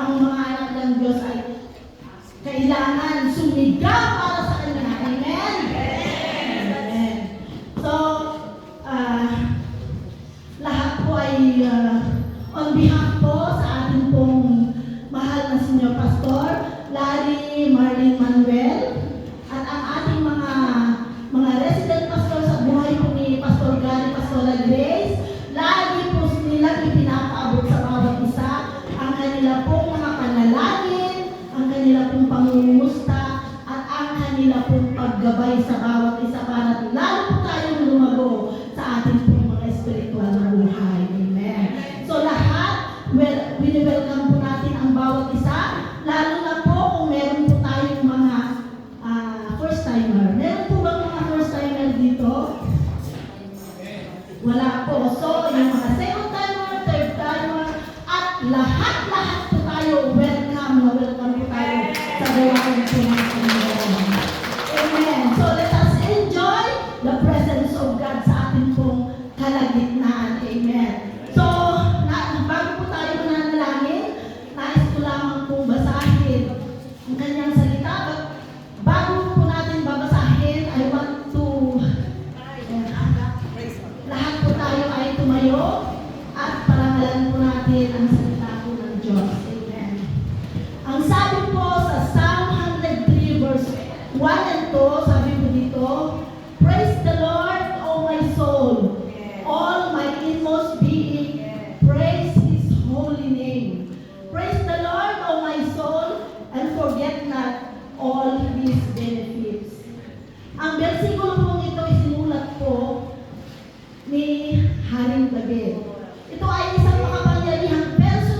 ang mga anak ng Diyos ay kailangan sumigaw para sa Kanya. Amen? Amen. So, lahat po ay on behalf po sa ating pong mahal na Senior Pastor, Larry Marlene Manuel, at ang ating mga resident pastor sa buhay po ni Pastor Gary, Pastoral Grace, lagi po nilang ipinapaabot sa bawat isa ang kanila pong mga panalangin, ang kanila pong pangungumusta, at ang kanila pong paggabay sa bawat isa para lalo po tayong lumago sa ating pong mga spiritual na buhay. Amen. So lahat, welcome po natin ang bawat isa, lalo na po kung meron po tayong mga first-timer. Meron po bang mga first-timer dito? Wala po. So, yung mga second-timer, third-timer, at lahat po tayo, welcome po tayo sa gawain po natin. Amen. So, let us enjoy the presence of God sa ating pong kalagitnaan. Amen. So, bago po tayo mananalangin, nais ko lamang pong basahin ang kanyang salita. Bago po natin babasahin, I want to lahat po tayo ay tumayo at parangalan po natin ang salita po ng Diyos. Amen. Ang sabi po sa Psalm 103 verse 1 and 2, sabi po dito, praise the Lord, O my soul, all my inmost being, praise His holy name. Praise the Lord, O my soul, and forget not all His benefits. Ang bersikulo pong ito isinulat po ni Haring David. Ito ay isang makapangyarihang verso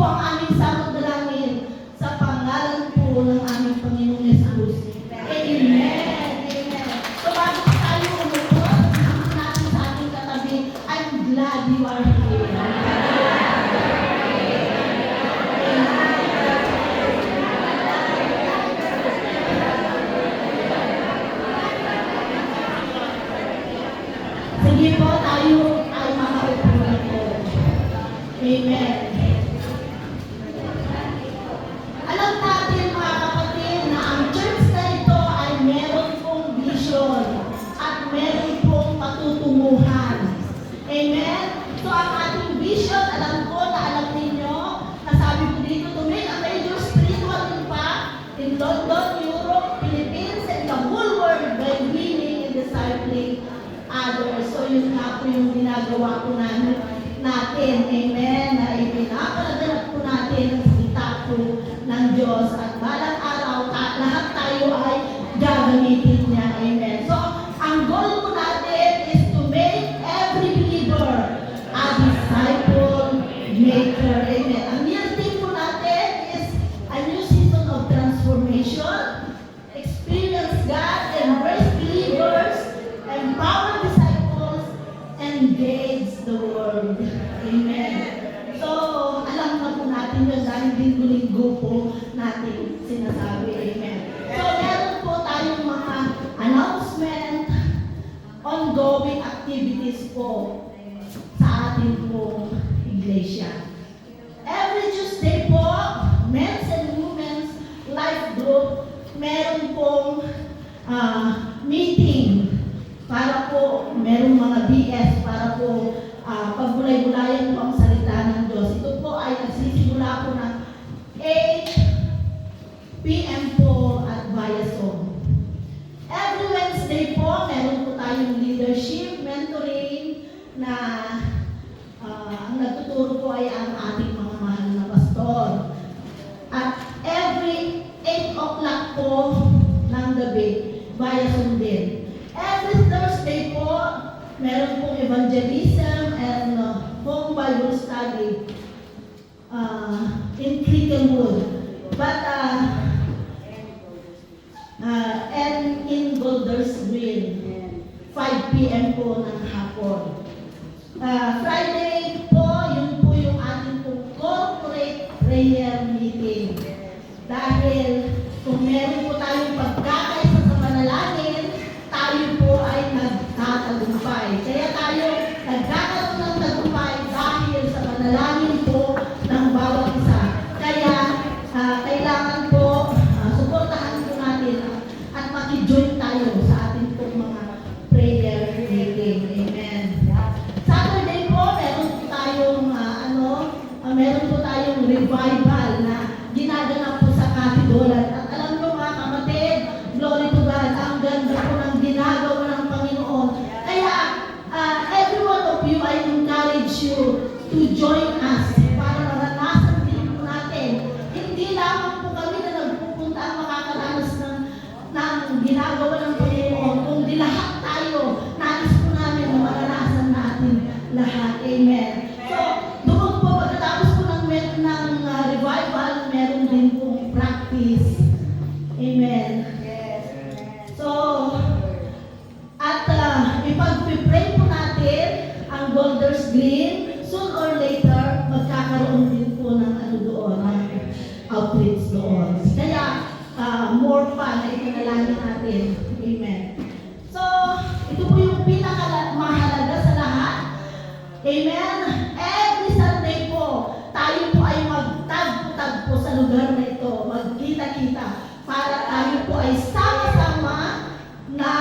po ang aming samot dalangin sa pangalan po ng aming Panginoong Yesus. Amen. Amen. So bago po tayo umupo, sabihin natin sa ating katabi, I'm glad you are here. Sige po, tayo ay makaupo na po. Amen. Alam natin mga kapatid na ang church na ito ay meron pong vision at meron pong patutunguhan. Amen? So ang ating vision, alam ko na alam ninyo, nasabi ko dito, to make a major spiritual impact in London, Europe, Philippines, and the whole world by winning and discipling others. So yun nga po yung ginagawa po natin. Amen? Na ipinapalaganap po natin ang salita po ng Diyos at balang araw, lahat tayo ay gagamitin niya. Amen? So, ang goal po natin is to make every believer a disciple maker. Amen? Ang real thing po natin is a new season of transformation, experience God, embrace believers, empower disciples, engage the world. Amen. So, alam na po natin yun dahil linggo-linggo po natin sinasabi. Amen. So, meron po tayong mga announcement, ongoing activities po sa ating pong iglesia. Every Tuesday po, men's and women's life group, meron pong meeting para po, merong mga BS para po pagbulay-bulayan po ang salita ng Diyos. Ito po ay nagsisimula po ng 8 p.m. po at via Zoom. Every Wednesday po, meron po tayong leadership, mentoring na ang nagtuturo po ay ang ating mga mahal na pastor. At every 8 o'clock po ng gabi, via Zoom din. Every Thursday po, meron pong evangelism and home Bible study in Cricklewood. But, and in Golders Green, 5 p.m. po ng hapon. Friday po, yun po yung ating pong corporate prayer meeting. Dahil kung meron po tayong pagkakaisa sa panalangin, tayo po ay nagtatagumpay. Kaya tayo nagkakaroon ng tagumpay dahil sa panalangin po ng bawat isa. Kaya kailangan po suportahan po natin at maki-join tayo sa ating pong mga prayer meeting. Amen. Saturday po, meron po tayong meron po tayong revival na ginaganap po sa Cathedral. At alam nyo mga kapatid, glory to God, ang ganda po ng ginagawa ng Panginoon. Kaya, every one of you, I encourage you to join us para maranasan din po natin. Hindi lamang po kami na nagpupunta ang makakaranas ng ginagawa ng Panginoon, kundi lahat tayo, nais po namin na maranasan natin lahat. Amen. So, doon po, pagkatapos po ng revival, meron din pong practice. Amen. So, at ipag-pray po natin ang Golders Green, soon or later, magkakaroon din po ng doon, outreach doon. Kaya, more pa na ipanalangin natin. Amen. So, ito po yung pinakamahalaga sa lahat. Amen. Every Sunday po, tayo po ay magtagpo-tagpo sa lugar na ito, magkita-kita, para tayo po ay sama-sama na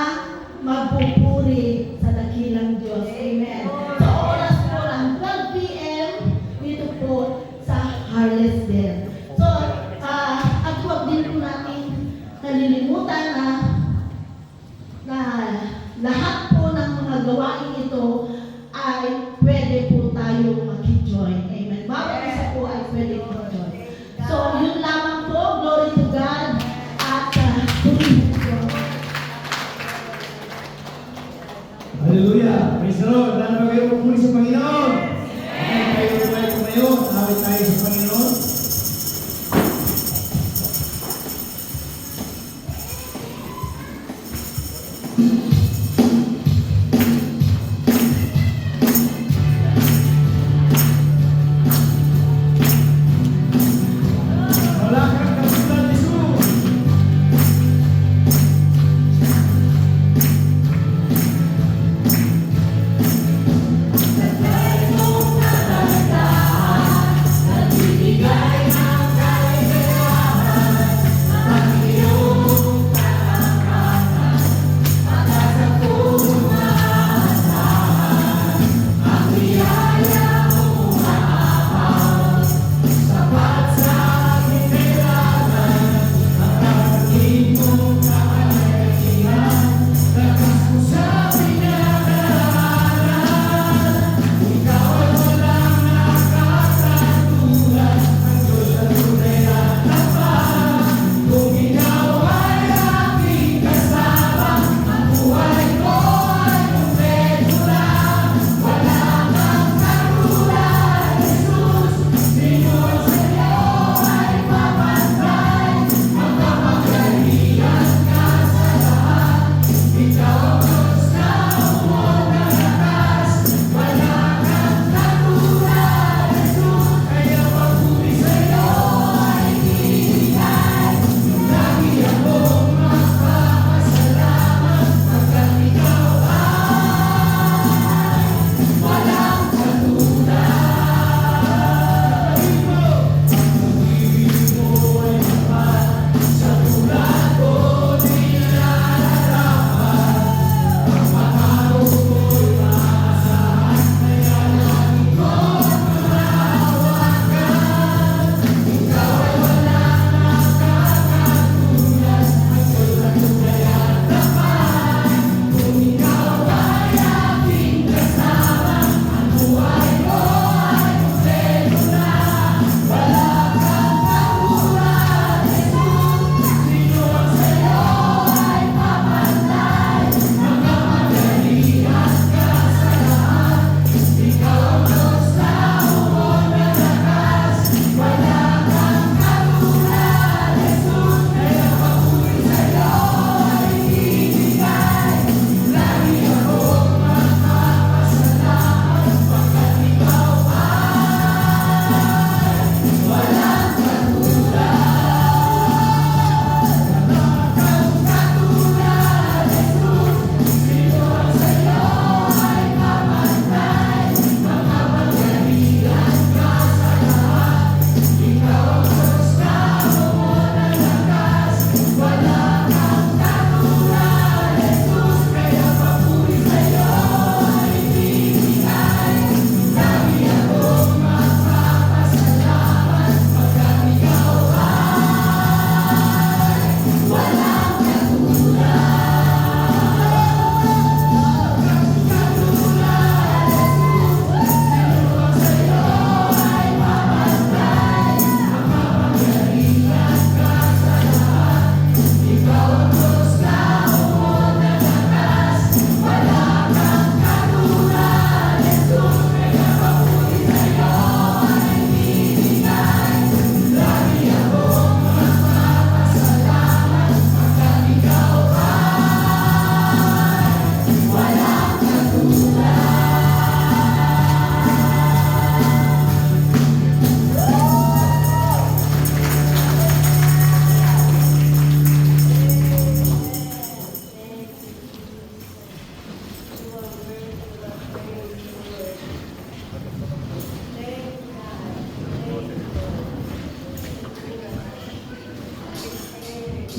magpupuri sa dakilang Diyos. Amen. So, oras po ng 12 p.m. dito po sa Harlesden. So, at huwag din po natin nalilimutan na lahat po ng mga gawain ito ay pwede po tayo mag-join. Amen. Bawat isa po ay pwede po join. So, yun lamang po. Glory to God. At purihin po. Hallelujah! Praise the Lord! Lalo kayo pupuli sa Panginoon! Amen! Tayo tumayo, awit tayo sa Panginoon.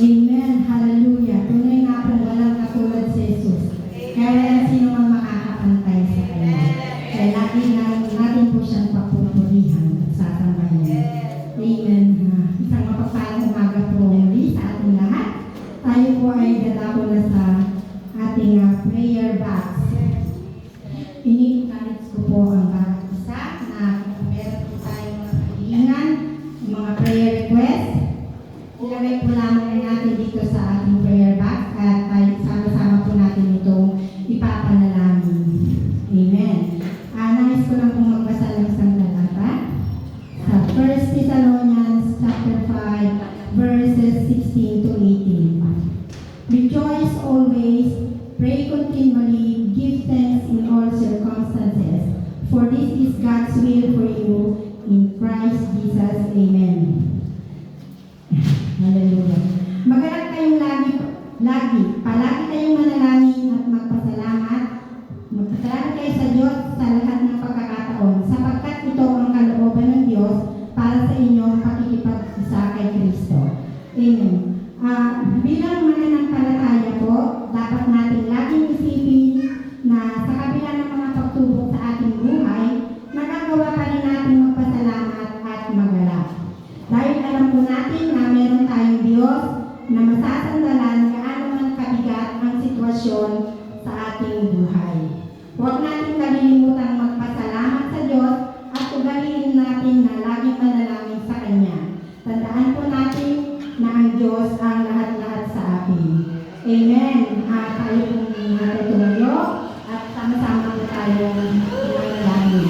Amen. Hallelujah. Tunay nga po walang katulad si Jesus. Kaya walang sino mang makakapantay sa Kanya. Kaya natin po siyang papupurihan at sasambahin. Amen. Isang mapagpalang umaga po muli sa ating lahat. Tayo po ay dadako na sa ating prayer box. Ini-encourage ko po ang bawat isa na meron po tayong mga kahilingan, mga prayer request. Ilagay po lamang natin dito sa ating prayer box at tayo sama-sama po natin itong ipapanalangin. Amen. Nais ko lang pong magbasa ng isang talata sa 1 Thessalonians chapter 5 verses 16 to 18. Rejoice always, pray continually, give thanks in all circumstances, for this is God's will for you in Christ Jesus. Amen. Hallelujah. Magalak kayong palagi kayong manalangin at magpasalamat. Magpasalamat kayo sa Diyos sa lahat ng pagkakataon, sapagkat ito ang kalooban ng Diyos para sa inyong pakikipag-isa kay Kristo. Amen. Bilang mananampalataya po, dapat natin laging isipin na sa kabila ng mga pagsubok sa ating buhay, magagawa pa rin natin magpasalamat at magalak. Dahil alam po natin na meron tayong Diyos na masasandalan gaano man kabigat ang sitwasyon sa ating buhay. Huwag natin kalilimutang magpasalamat sa Diyos at ugaliin natin na laging manalangin sa Kanya. Tandaan po natin na ang Diyos ang lahat-lahat sa atin. Amen. Tayo pong natutuyo at sama-sama po tayong manalangin.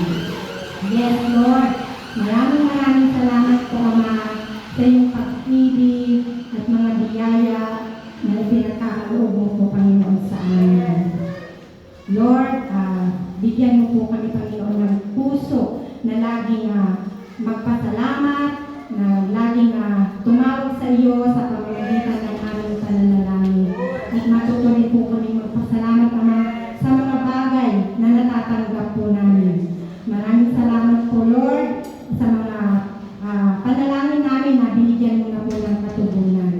Yes, Lord. Maraming salamat po, Ama, sa iyong pag-ibig at mga biyaya na ipinagkakaloob mo po, Panginoon, sa amin. Lord, bigyan mo po kami, Panginoon, ng puso na laging magpasalamat, na laging tumawag sa iyo sa pamamagitan ng aming pananalangin. At matutuloy po kami magpasalamat, Ama, sa mga bagay na natatanggap po namin. Maraming salamat po, Lord, sa mga panalangin namin na binigyan mo na po ng katugunan.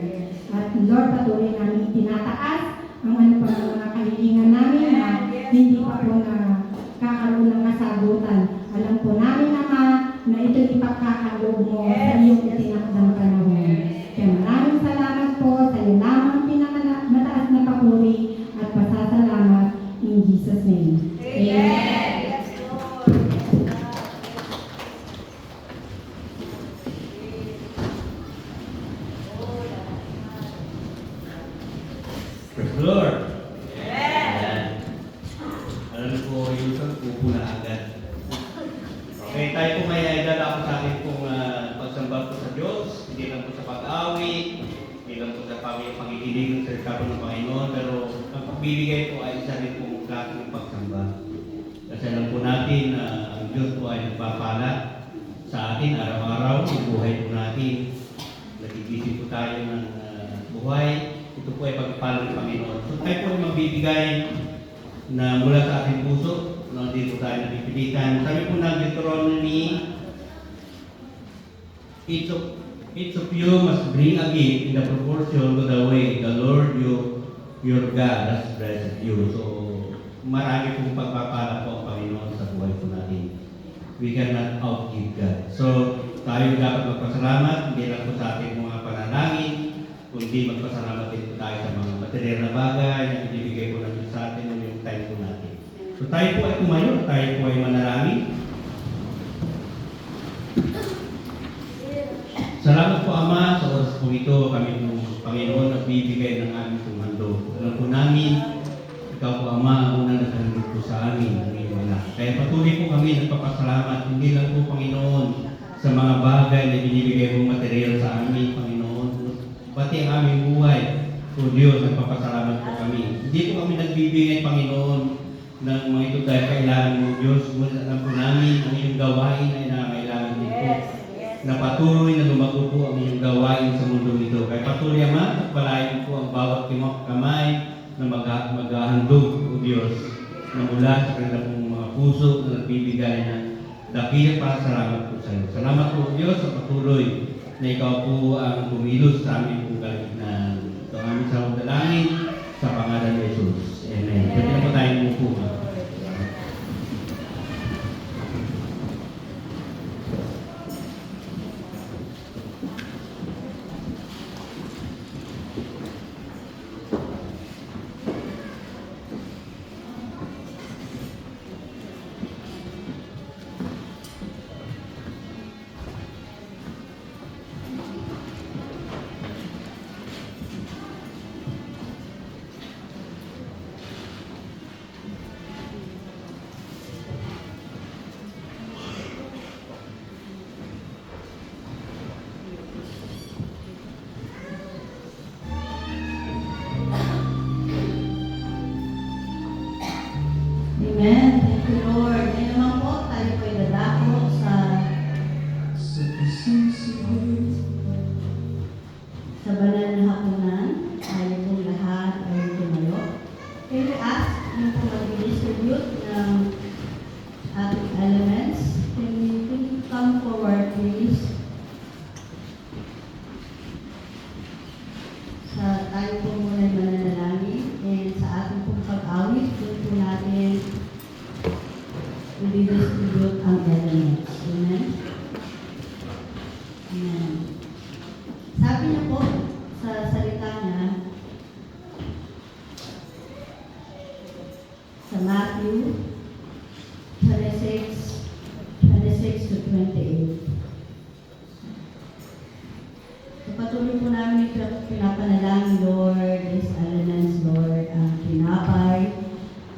At Lord, patuloy namin itinataas ang mga kahilingan namin na hindi pa po na kakaroon ng kasagutan. Alam po namin, Ama, na ito ipagkakaloob mo sa iyong itinakdang panahon. Kaya maraming salamat po sa iyo lamang pinakamataas na papuri at pasasalamat in Jesus' name. Amen. Lord. Amen. Alam ko yung upo na agad. Okay, tayo po may idala ako sa akin kung pagsamba po sa Diyos, hindi lang po sa pag-awit, hindi lang po sa pagkikilig sa kapo ng Panginoon, pero ang pagbibigay po ay isa rin pong klase ng pagsamba. Kasi alam po natin na ang Diyos po ay nagpapala sa atin araw-araw, yung buhay po natin. Nagigising po tayo ng buhay. Ito po ay pagpapala ng Panginoon. So tayo po ay magbibigay na mula sa ating puso, na hindi po tayo napipilitan. Sabi po ng Deuteronomy, each of you must bring a gift in the proportion to the way the Lord your God has blessed you. So marami pong pagpapala po ang Panginoon sa buhay po natin. We cannot outgive God. So tayo dapat magpasalamat, hindi lang po sa ating mga panalangin, kundi magpasalamat din po tayo sa mga material na bagay na ibibigay po natin sa atin ng yung time po natin. So tayo po ay tumayo, tayo po ay manalangin. Salamat po, Ama, sa oras po ito kami ng Panginoon at bibigay ng aming tumando. Alam po namin, ikaw po, Ama, ang unang naghandog po sa amin ng iyong anak. Kaya patuloy po kami nagpapasalamat, hindi lang po, Panginoon, sa mga bagay na binibigay mong material sa amin, Panginoon, pati ang aming buhay. O Diyos, nagpapasalamat po kami. Hindi po kami nagbibigay, Panginoon, ng mga ito dahil kailangan mo, Diyos. Ngunit alam po namin ang iyong gawain ay nangailangan din po. Na patuloy na lumago po ang iyong gawain sa mundo ito. Kaya patuloy, Ama, at palayan po ang bawat kamay na maghahandog, O Diyos, na mula sa kanilang mga puso na nagbibigay na dakil para salamat po sa iyo. Salamat po, Diyos, sa patuloy na ikaw po ang kumilos sa amin po kaligtasan. Ito ang aming sa dalangin sa pangalan ni Jesus. Amen. Pwede na po tayo po. Amen. Thank you, Lord. Ngayon naman po, tayo po ay dadako sa banal na hapunan. Tayo pong lahat ay tumayo. Can we ask yung po mag-distribute ng ating elements? Can you come forward, please? Tayo po muna ay mananalangin. And sa ating pong pag-awit, doon po natin i-distribute ang elements. Amen? Amen. Sabi niya po sa salita niya sa Matthew 26 to 28. So, patuloy po namin yung pinapanalangin, Lord, these elements, Lord, ang tinapay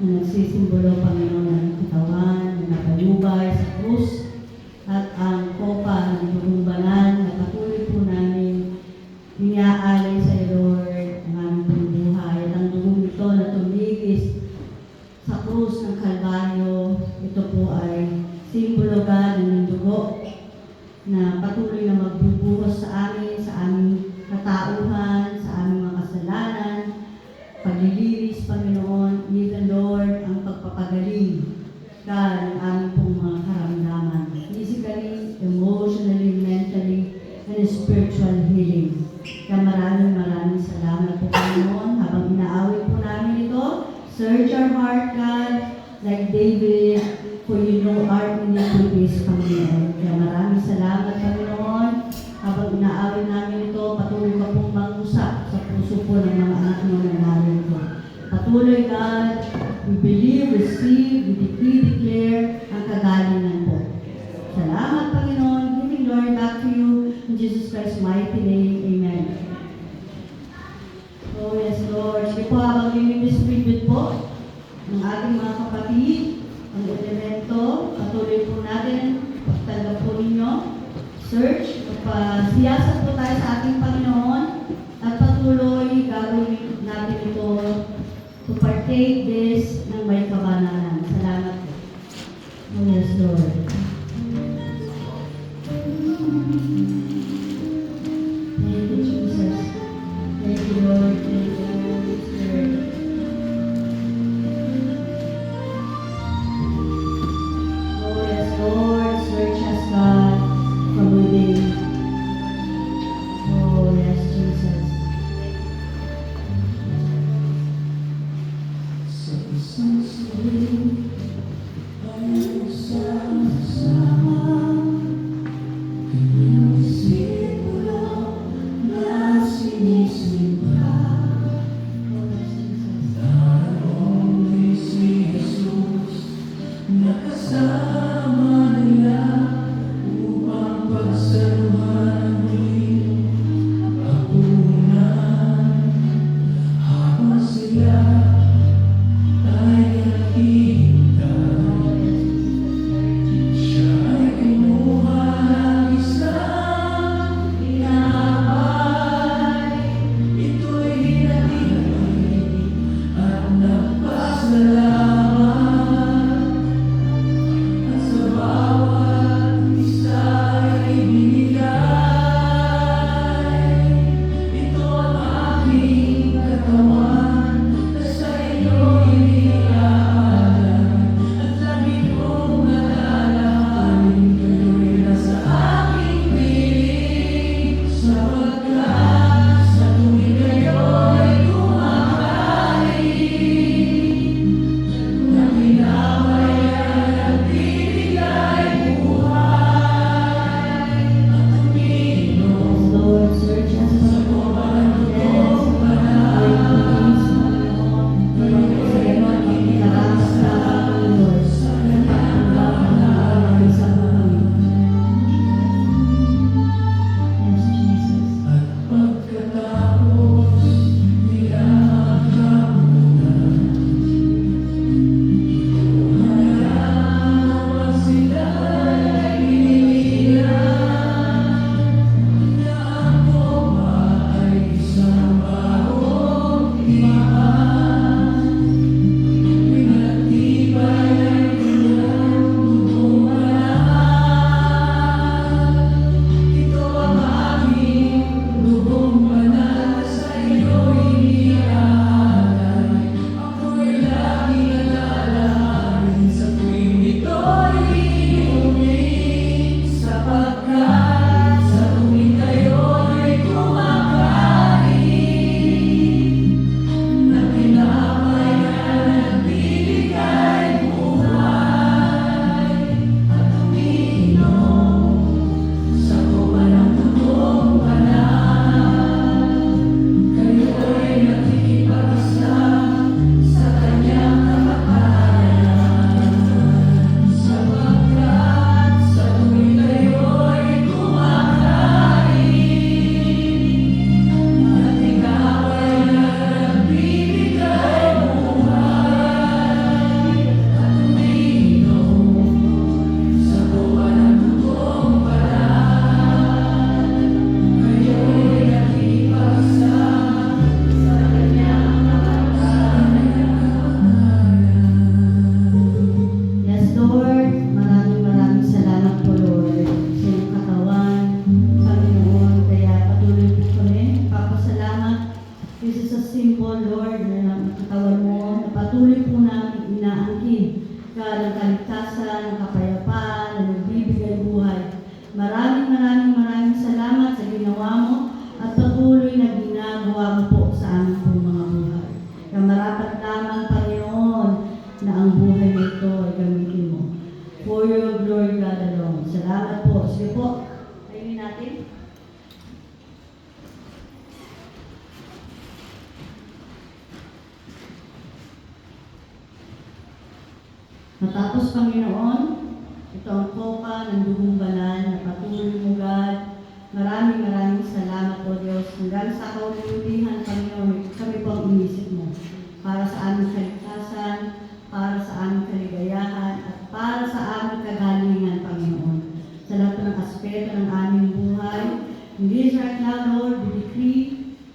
na nagsisimbolo, Panginoon, ng katawan, na nakalubay sa krus, at ang kopa ng dugong banal na patuloy po namin iniaalay sa iyo, Lord, ang aming pong buhay. At ang dugong ito na tumigis sa krus ng Kalbaryo, ito po ay simbolo God ng dugo na patuloy na magbubuhos sa amin, sa aming katauhan, sa aming mga kasalanan, paglilinis, Panginoon, even Lord, ang pagpapagaling, God, ng aming pong mga karamdaman, physically, emotionally, mentally, and spiritual healing. Kaya maraming salamat po, Panginoon, habang inaawit po namin ito. Search our heart, God, like David, for you know our iniquities, Panginoon. Kaya maraming salamat, Panginoon. Habang inaawit namin ito, patuloy ka pong mag-usap sa puso po ng mga anak mo na narito. Patuloy, God, we believe, receive, we decree, declare ang kagalingan po. Salamat, Panginoon. Giving glory back to you in Jesus Christ's mighty name. Amen. Oh, yes, Lord. Sige po, habang distribute po ng ating mga kapatid, ang elemento, patuloy po natin, pagtanggap po ninyo, search, siyasat po tayo sa ating Panginoon, at patuloy gagawin natin ito to partake this ng may kabanalan. Salamat po. Oh, yes, Lord. Thank you, Jesus. Thank you, Lord. Thank you, Holy Spirit. Oh, yes, Lord. Search us, God, from within. Oh, yes, Jesus. So sweet, I'm so natin. Matapos, Panginoon, ito ang kopa ng dugong banal na patuloy mo, God. Maraming salamat, O Diyos. Hanggang sa kaulihan, Panginoon, kami po ang inisip mo para sa aming kaligtasan, para sa aming kaligayahan, at para sa aming kagalingan, Panginoon. Sa lahat ng aspeto ng aming buhay, in this right now, Lord, we decree,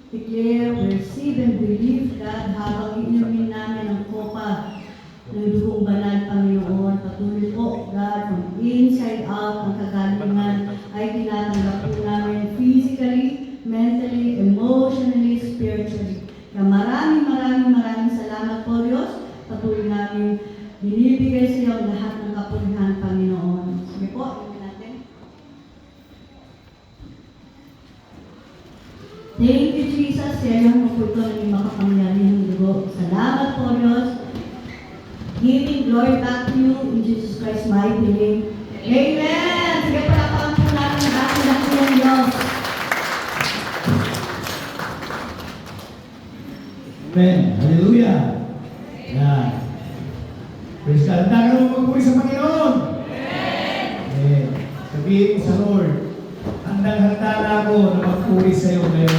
declare, we receive and believe, God, habang inumin namin ang kopa ng dugong banal, Panginoon. Patuloy po, God, from inside out, ang kagalingan ay tinatanggap po namin physically, mentally, emotionally, spiritually. Kaya maraming salamat po, Diyos. Patuloy namin binibigay sa iyo ang lahat ng kapulihan, Panginoon. Sige po, inumin natin. Thank you, Jesus. Kaya mo po ito ng makapangyarihang dugo. Salamat po, Diyos. Giving glory back to you in Jesus Christ's mighty name. Amen! Sige, palapakan po natin ang ating dakilang Diyos. Amen. Hallelujah. Yan. Praise God. Handa ka naman magpuri sa Panginoon. Amen. Sabihin mo sa Lord, handang-handa na ako na magpuri sa iyo ngayon.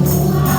Oh,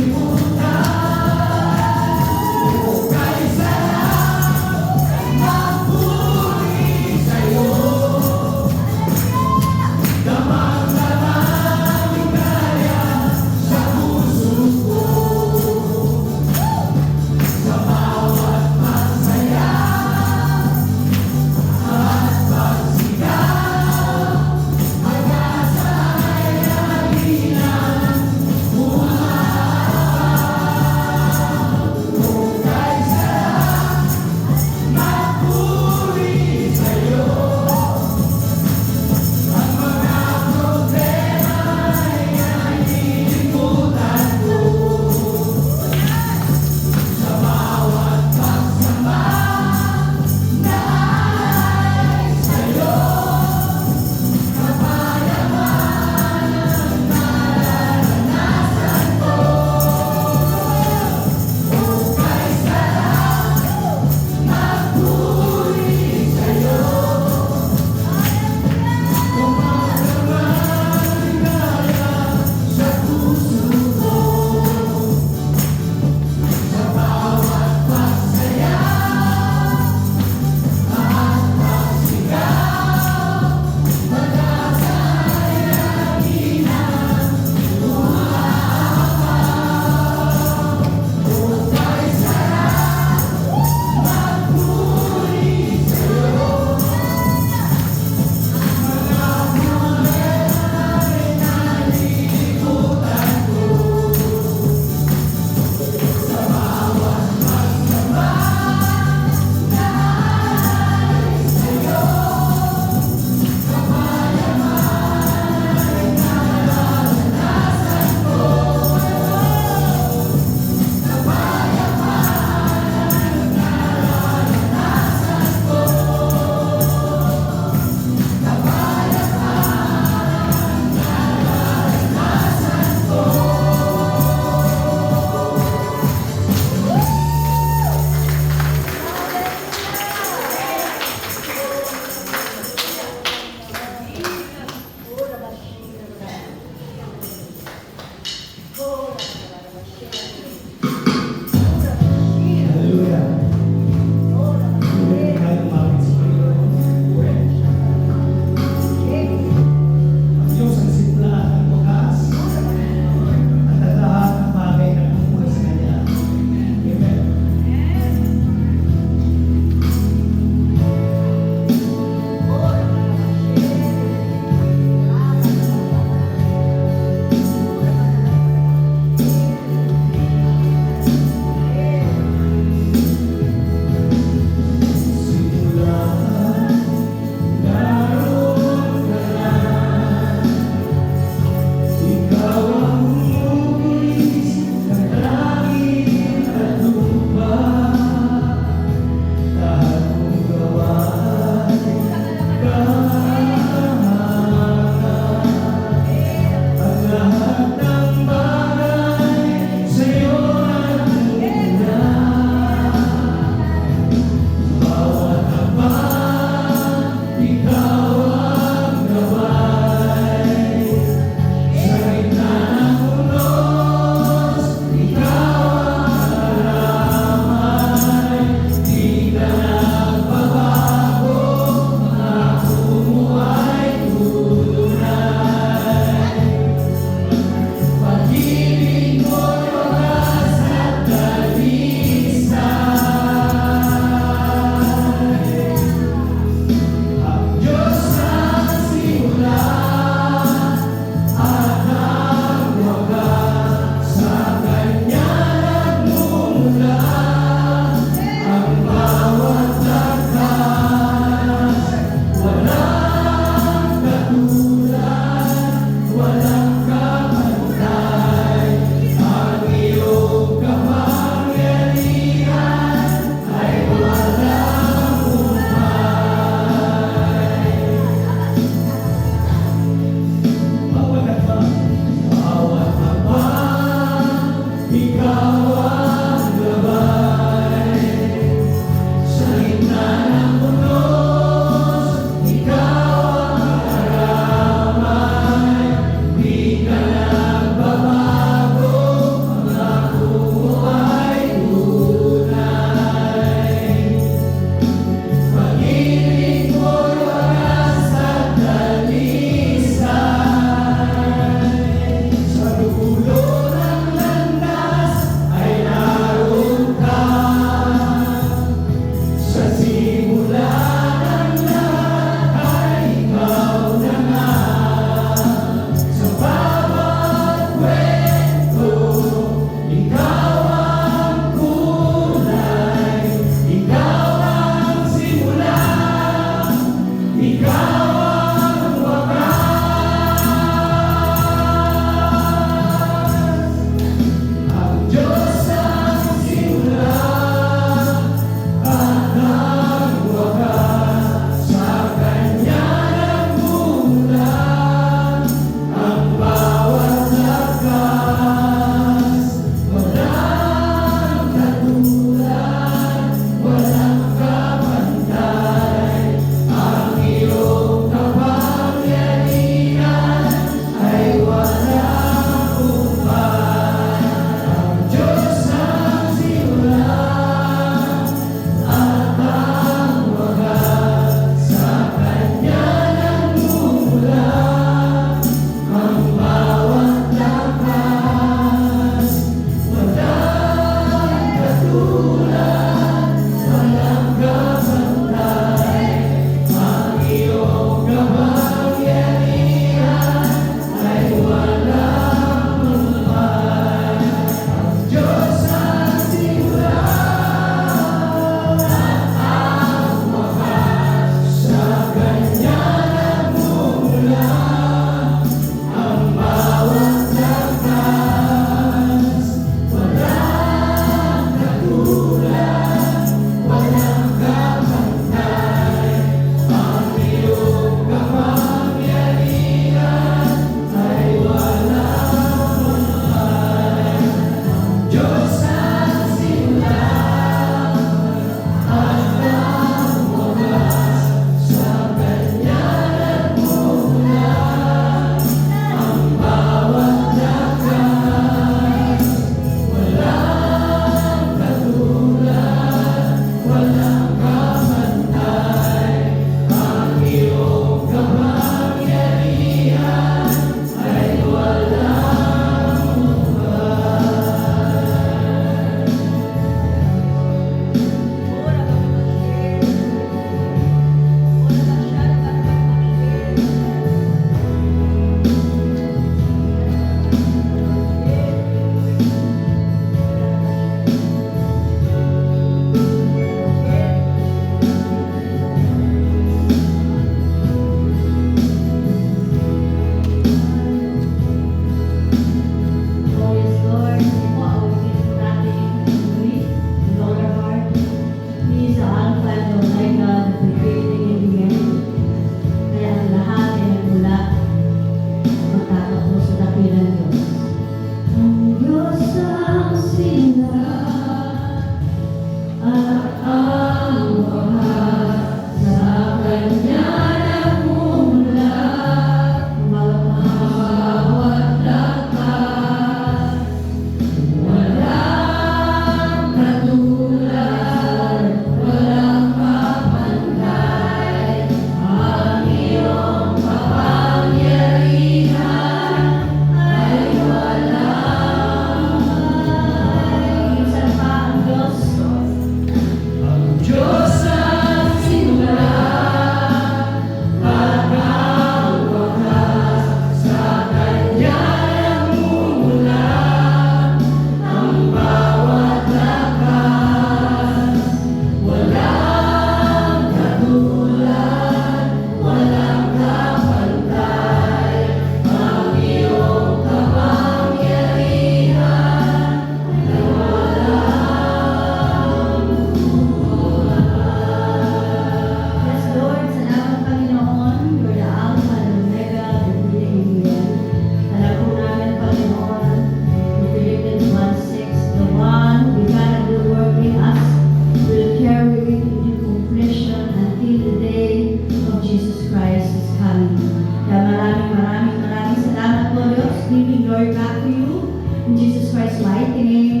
Maraming salamat po, Diyos. Giving glory back to you. In Jesus Christ's mighty name.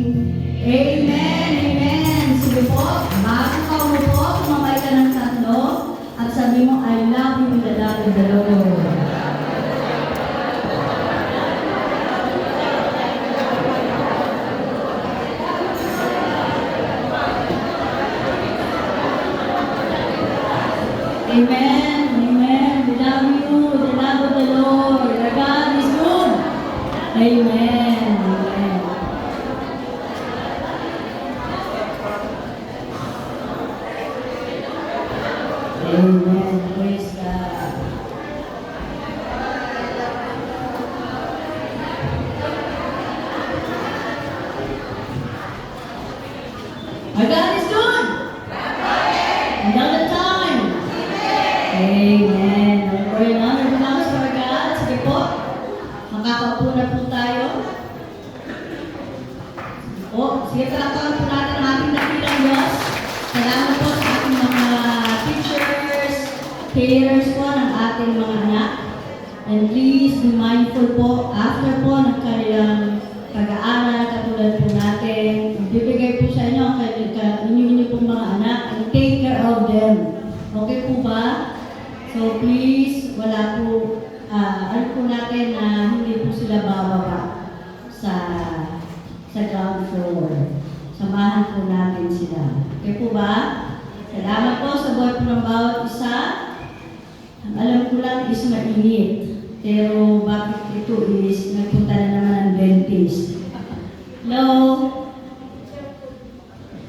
Amen. Amen. Sige po, bago ka umupo, kumamay ka ng tatlo at sabi mo, I love you with the love of the Lord. Amen. Amen. We love you with the love of the Lord. Our God is good. Amen. Amen. Amen. Praise God. Our God is good. And all the time. Amen. For another promise for our God. Sige po. Makakaupo na po tayo. Sige po. Sige, palakpakan po natin ang ating dakilang Diyos. Salamat po sa ating mga teachers, caterers po ng ating mga anak. And please be mindful po after po ng kanilang pag-aaral, katulad po natin. Bibigay po sa inyo ang inyo pong mga anak and take care of them. Okay po ba? So please, wala po, ano po natin na hindi po sila bababa sa ground floor. Samahan po natin sila. Okay po ba? Salamat po sa buhay po ng bawat isa. Ang alam ko lang is mainit. Pero bakit ito is nagpunta na naman ang dentist? Hello?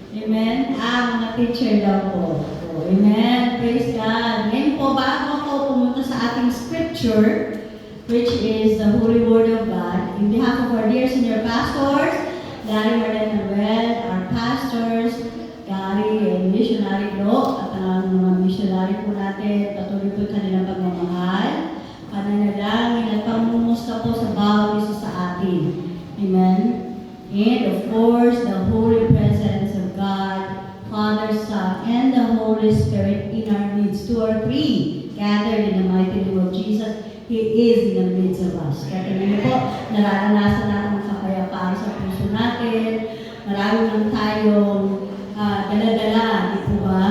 Amen? Mga teacher daw po. So, amen? Praise God. Ngayon po, bago ako pumunta sa ating scripture, which is the Holy Word of God, in behalf of our dear senior pastors, Gary, Marlene, Manuel, our pastors, Gary and Missionary Glo, at ang mga missionary po natin, patuloy po kanilang pagmamahal, pananalangin at pamumusta po sa bawat isa sa atin. Amen? And of course, the holy presence of God, Father, Son, and the Holy Spirit in our midst. 2 or 3 gathered in the mighty name of Jesus, He is in the midst of us. Kaya tingnan po, nararanasan natin ang kapayapaan sa puso natin. Marami lang tayong dala-dala, di po ba?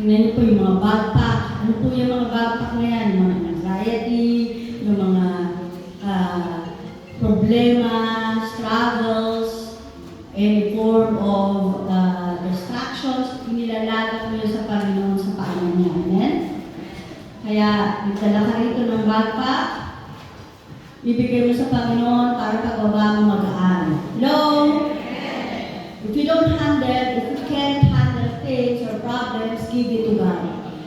Tingnan niyo po yung mga backpack. Ano po yung mga backpack na yan? Yung mga anxiety, yung mga problema, struggles, any form of distractions, inilalagay mo yun sa Panginoon sa paanan niya. Amen? Kaya, nagdala ka rito ng backpack, ibigay mo sa Panginoon para pagbaba mo magaan. Hello? If you don't handle, if you can't handle things or problems, give it to God.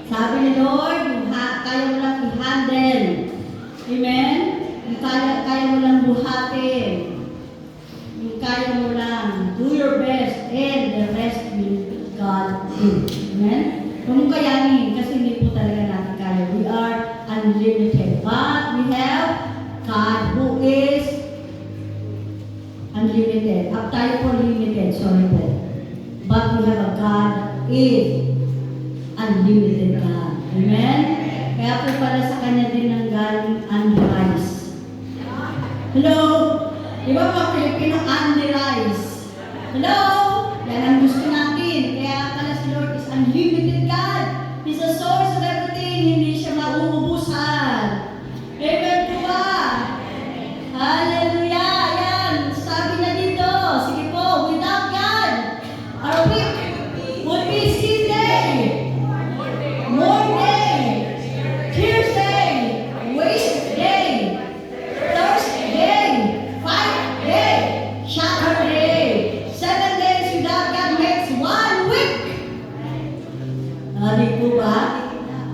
Sabi ni Lord, kaya mo lang i-handle. Amen? Yung kaya mo lang buhatin. Yung kaya mo lang do your best and the rest will God do. Amen? Huwag mong kayanin kasi hindi po talaga natin kaya. We are unlimited. But we have God who is unlimited. Up tayo po limited. Sorry po. But we have a God that is unlimited God. Amen? Kaya po pala sa Kanya din ang galing Andy Rice. Hello? Di ba mga Pilipino, Andy Rice? Hello? Yan ang gusto natin. Kaya pala si Lord is unlimited God. He's the source of everything. Hindi siya mauubusan. Amen po ba? Hallelujah! Yan. Sabi na dito. Sige po, without God, our week would be sin day. Mourn day. Tears day. Waste day. Thirst day. Fight day. Shatter day. 7 days without God makes 1 week. Di po ba?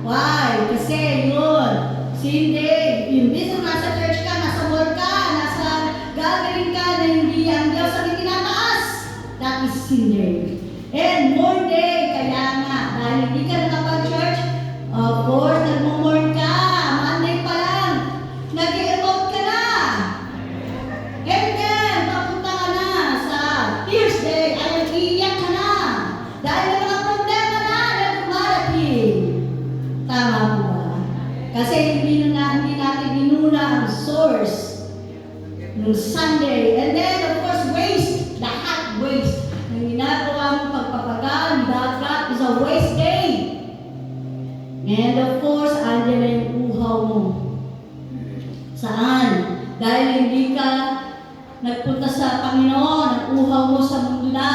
Why? Kasi yun. Sin day. Imbis na nasa church ka, nasa mall ka, nasa gathering ka na hindi ang Diyos ang itinataas. That is sin day. And mourn day. Kaya nga, dahil hindi ka nakapag-church, of course, nagmumurn ka. Monday pa lang. Nag-i-emote ka na. And then, papunta ka na sa Tears Day. Ay, iiyak ka na. Dahil may mga problema na dumarating. Tama po ba? Kasi hindi natin inuna source nung Sunday. And then, of course, waste. Lahat waste. Ang ginagawa mong pagpapagal, dagat is a waste day. And of course, andyan na yung uhaw mo. Saan? Dahil hindi ka nagpunta sa Panginoon, ang uhaw mo sa mundo na.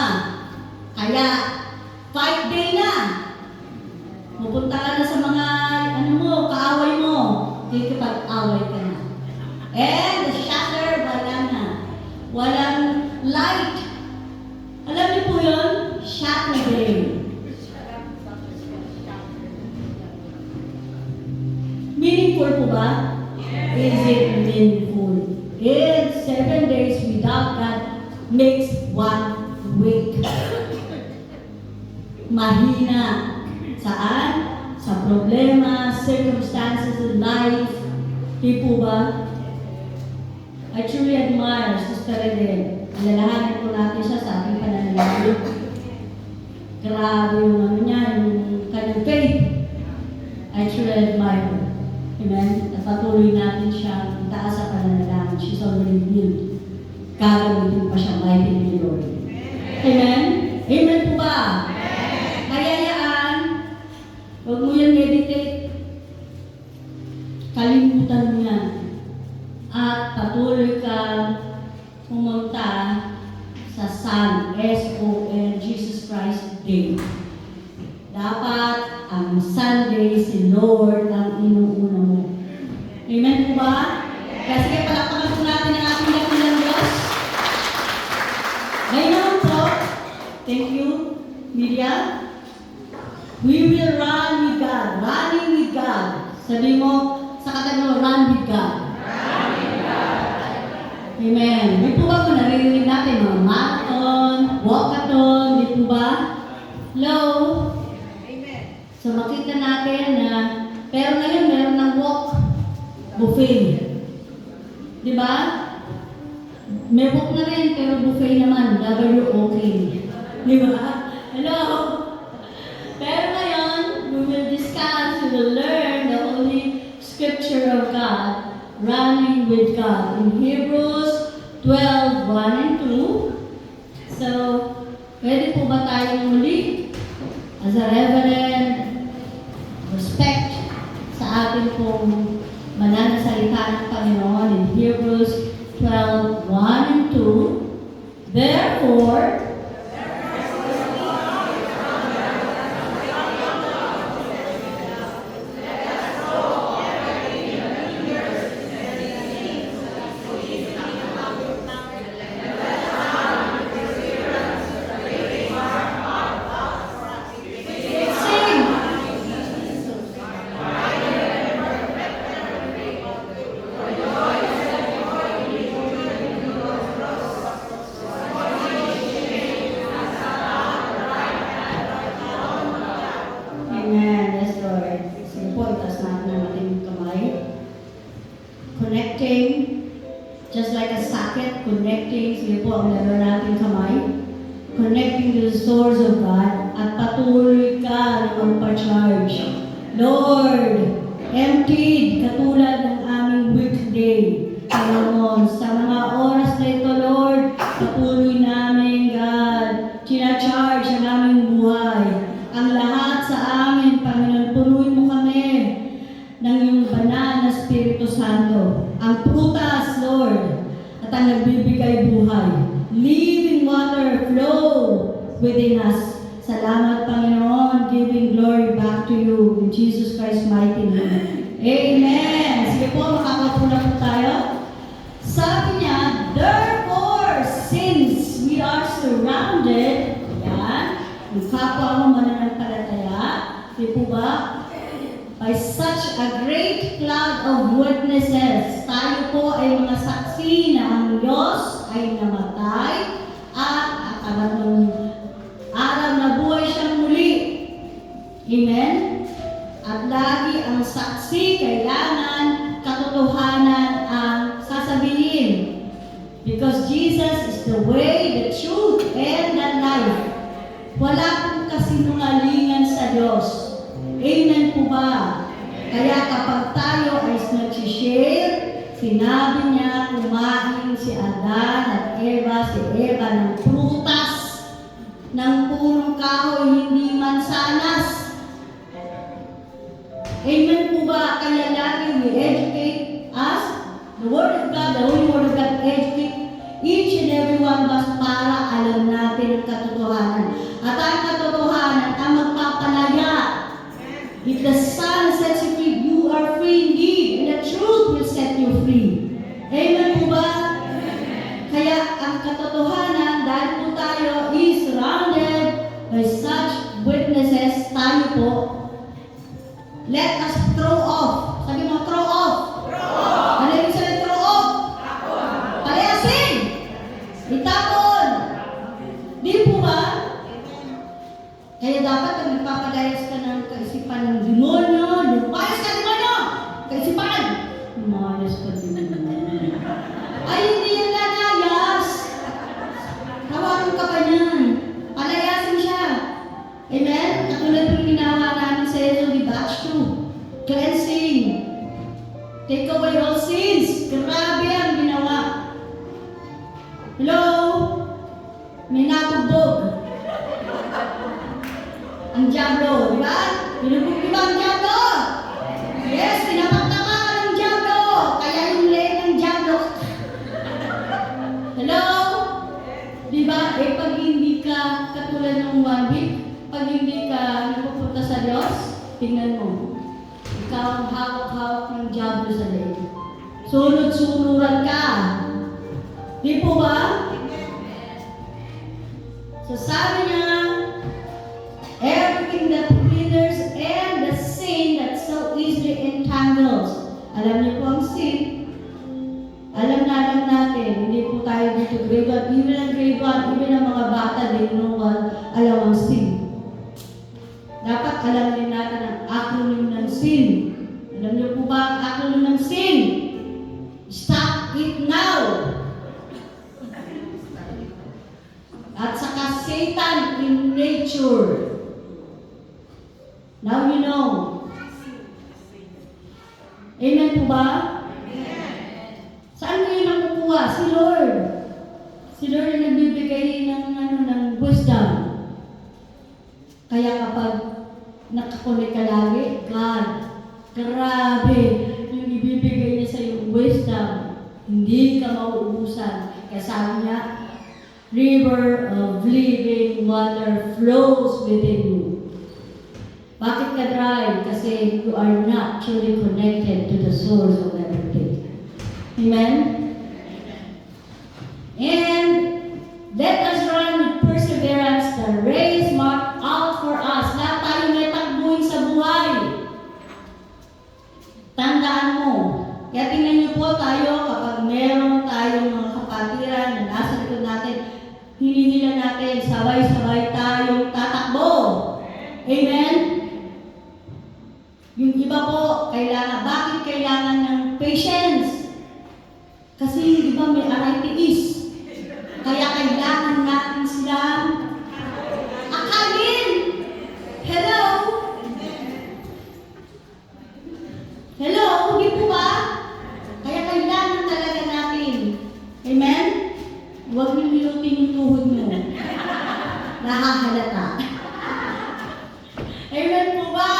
Kaya, fight day na. Pupunta ka na sa mga, kaaway mo. Kikipag-away ka na. And the shatter, wala na. Walang light. Alam niyo po yun? Shatter day. Meaningful po ba? Is it meaningful? In 7 days without God makes 1 week. Mahina. Saan? Sa problema, circumstances in life. Di po ba? I truly admire Sister Eden. Alalahanin po natin siya sa ating pananalalig. Grabe yung niya, yung kanyang faith. I truly admire her. Amen? Napatuloy natin siya taas sa pananalaman. She's already healed. Gagamitin pa siya mighty in the Lord. Amen? Amen po ba? Kaya yan, huwag mo yan meditate. Kalimutan mo yan. At patuloy ka pumunta sa Son, S-O-N, Jesus Christ Day. Dapat ang Sunday si Lord ang inuuna mo. Amen po ba? Kaya sige, palakpakan po natin ang ating dakilang Diyos. Ngayon naman po, thank you, Miriam. We will run with God. Running with God. Sabi mo, sa katabi mo, run with God. Amen. May po ba po naririnig natin mga marathon, walkathon, di po ba? Hello? So makita natin na, pero ngayon meron ng walk buffet. Di ba? May walk na rin, pero buffet naman, WOK. Di ba? Hello? Pero ngayon, we will discuss, we will learn the Holy Scripture of God, running with God, in Hebrews 12:1 and 2. So, pwede po ba tayong muli, as a reverend, respect sa ating pong mananasalita ng Panginoon in Hebrews 12:1 and 2. Therefore, connecting, just like a socket, connecting, sige po, ang laro natin kamay, connecting to the source of God, at patuloy ka na magpa-charge. Lord, emptied, katulad ng aming weekday, Panginoon, sa mga oras na ito, Lord, patuloy namin, God, charge ang aming buhay. Ang lahat sa amin, Panginoon, punuin mo kami ng iyong banal na Espiritu Santo. Ang prutas, Lord, at ang nagbibigay buhay. Living water flow within us. Salamat, Panginoon, giving glory back to you in Jesus Christ's mighty name. Amen. Sige po, makakapula po tayo. Sabi niya, therefore, since we are surrounded, yan, yung kapwa mo mananampalataya, di po ba? By such a great cloud of witnesses, tayo po ay mga saksi na ang Diyos ay namatay at akabatong araw na buhay siyang muli. Amen? At lagi ang saksi, kailangan katotohanan ang sasabihin. Because Jesus is the way, the truth, and the life. Wala pong kasinungalingan sa Diyos. Amen po ba? Kaya kapag tayo ay nag-share, sinabi niya kumain si Adan at Eva, ng prutas ng punong kahoy, hindi mansanas. Amen po ba? Kaya lagi we educate us. The Word of God, the Holy Word of God, educate each and every one of us para alam natin ang katotohanan. At ang katotohanan ang magpapalaya. If the Son sets you free, you are free indeed. And the truth will set you free. Amen po ba? Kaya ang katotohanan, dahil po tayo is surrounded by such witnesses, tayo po, let us throw off. Sabi mo, throw off. Ano yung sabi, throw off? Palayasin. Itapon. Di po ba? Kaya dapat pag nagpapalayas ka ng kaisipan ng demonyo, lumayas ka demonyo! Kaisipan! Lumayas ka demonyo. Ay, hindi yan lalayas. Tawarin ka pa niyan. Palayasin siya. Amen? Katulad ng ginawa namin sa Yeso di Batch 2. Cleansing. Take away all sins. Grabe ang ginawa. Hello? May natugbog. Ang Diablo, di ba? Pinupog di ba ang Diablo? Yes, pinapagtamaan ng Diablo. Kaya yung leg ng Diablo. Hello? Di ba? Eh, pag hindi ka katulad ng 1 week, pag hindi ka napupunta sa Diyos, tingnan mo. Ikaw ang hawak-hawak ng Diablo sa leg. Sunod-sunuran ka. Di po ba? So sabi niya, everything that hinders and the sin that so easily entangles. Alam niyo po ang sin. Alam natin, hindi po tayo dito grade 1. Even ang grade 1, even ang mga bata, they know what alam ang sin. Dapat alam din natin ang acronym ng sin. Alam niyo po ba ang acronym ng sin? Stop it now! At saka Satan in nature. Now you know. Amen po ba? Saan kayo nakukuha? Si Lord. Si Lord ang nagbibigay ng wisdom. Kaya kapag nakakunik ka lagi, God, grabe, yung ibibigay niya sa yung wisdom, hindi ka mauubusan. Kaya sabi niya, river of living water flows within you. Bakit ka dry? Kasi you are not truly connected to the source of everything. Amen? And let us run with perseverance the race marked out for us. Lahat tayo may takbuhin sa buhay. Tandaan mo. Kaya tingnan niyo po tayo kapag meron tayong mga kapatiran na nasa likod natin, hinihila natin, sabay-sabay tayong tatakbo. Amen? Yung iba po, bakit kailangan ng patience? Kasi yung iba may arthritis. Kaya kailangan natin silang akalin. Hello? Hello? Hindi po ba? Kaya kailangan talaga natin. Amen? Huwag niyong hilutin yung tuhod mo. Nakahalata. Amen po ba?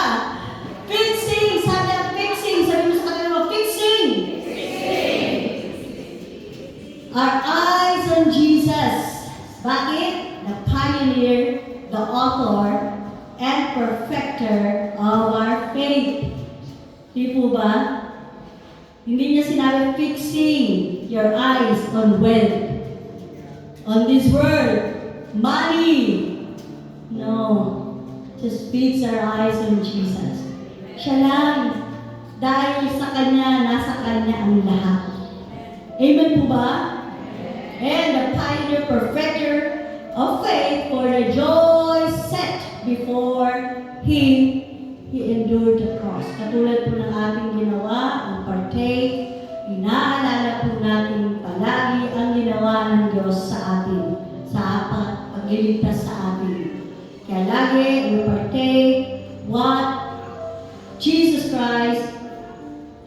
Fixing! Sabi ang fixing! Sabi mo sa kanila mo, fixing! Our eyes on Jesus. Bakit? The pioneer, the author, and perfecter of our faith. Di po ba? Hindi niya sinabi fixing your eyes on wealth, on this world, money. No. Just fix our eyes on Jesus. Siya lang. Dahil sa Kanya, nasa Kanya ang lahat. Amen po ba? And the pioneer perfecter of faith, for the joy set before Him, He endured the cross. Katulad po ng ating ginawa, ang partake, inaalala po natin palagi ang ginawa ng Diyos sa atin, sa pagliligtas sa atin. Kaya lagi, we partake what Jesus Christ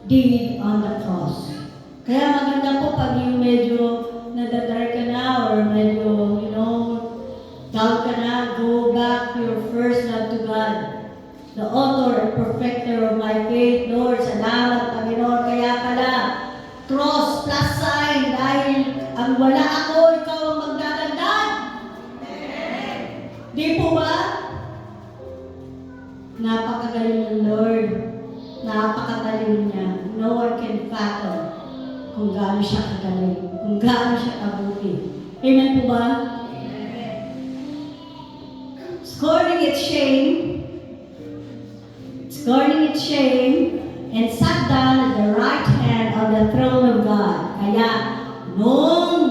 did on the cross. Kaya maganda po pag yung medyo nadadar ka na or medyo, down ka na, go back to your first love to God. The author and perfecter of my faith, Lord, salamat, Panginoon. Kaya pala, cross, plus sign, dahil ang wala ako, ikaw ang magdadagdag. Di po ba? Napakagaling ng Lord. Napakagaling niya. No one can fathom kung gaano siya kagaling, kung gaano siya kabuti. Amen po ba? Scorning its shame, and sat down at the right hand of the throne of God. Kaya, nung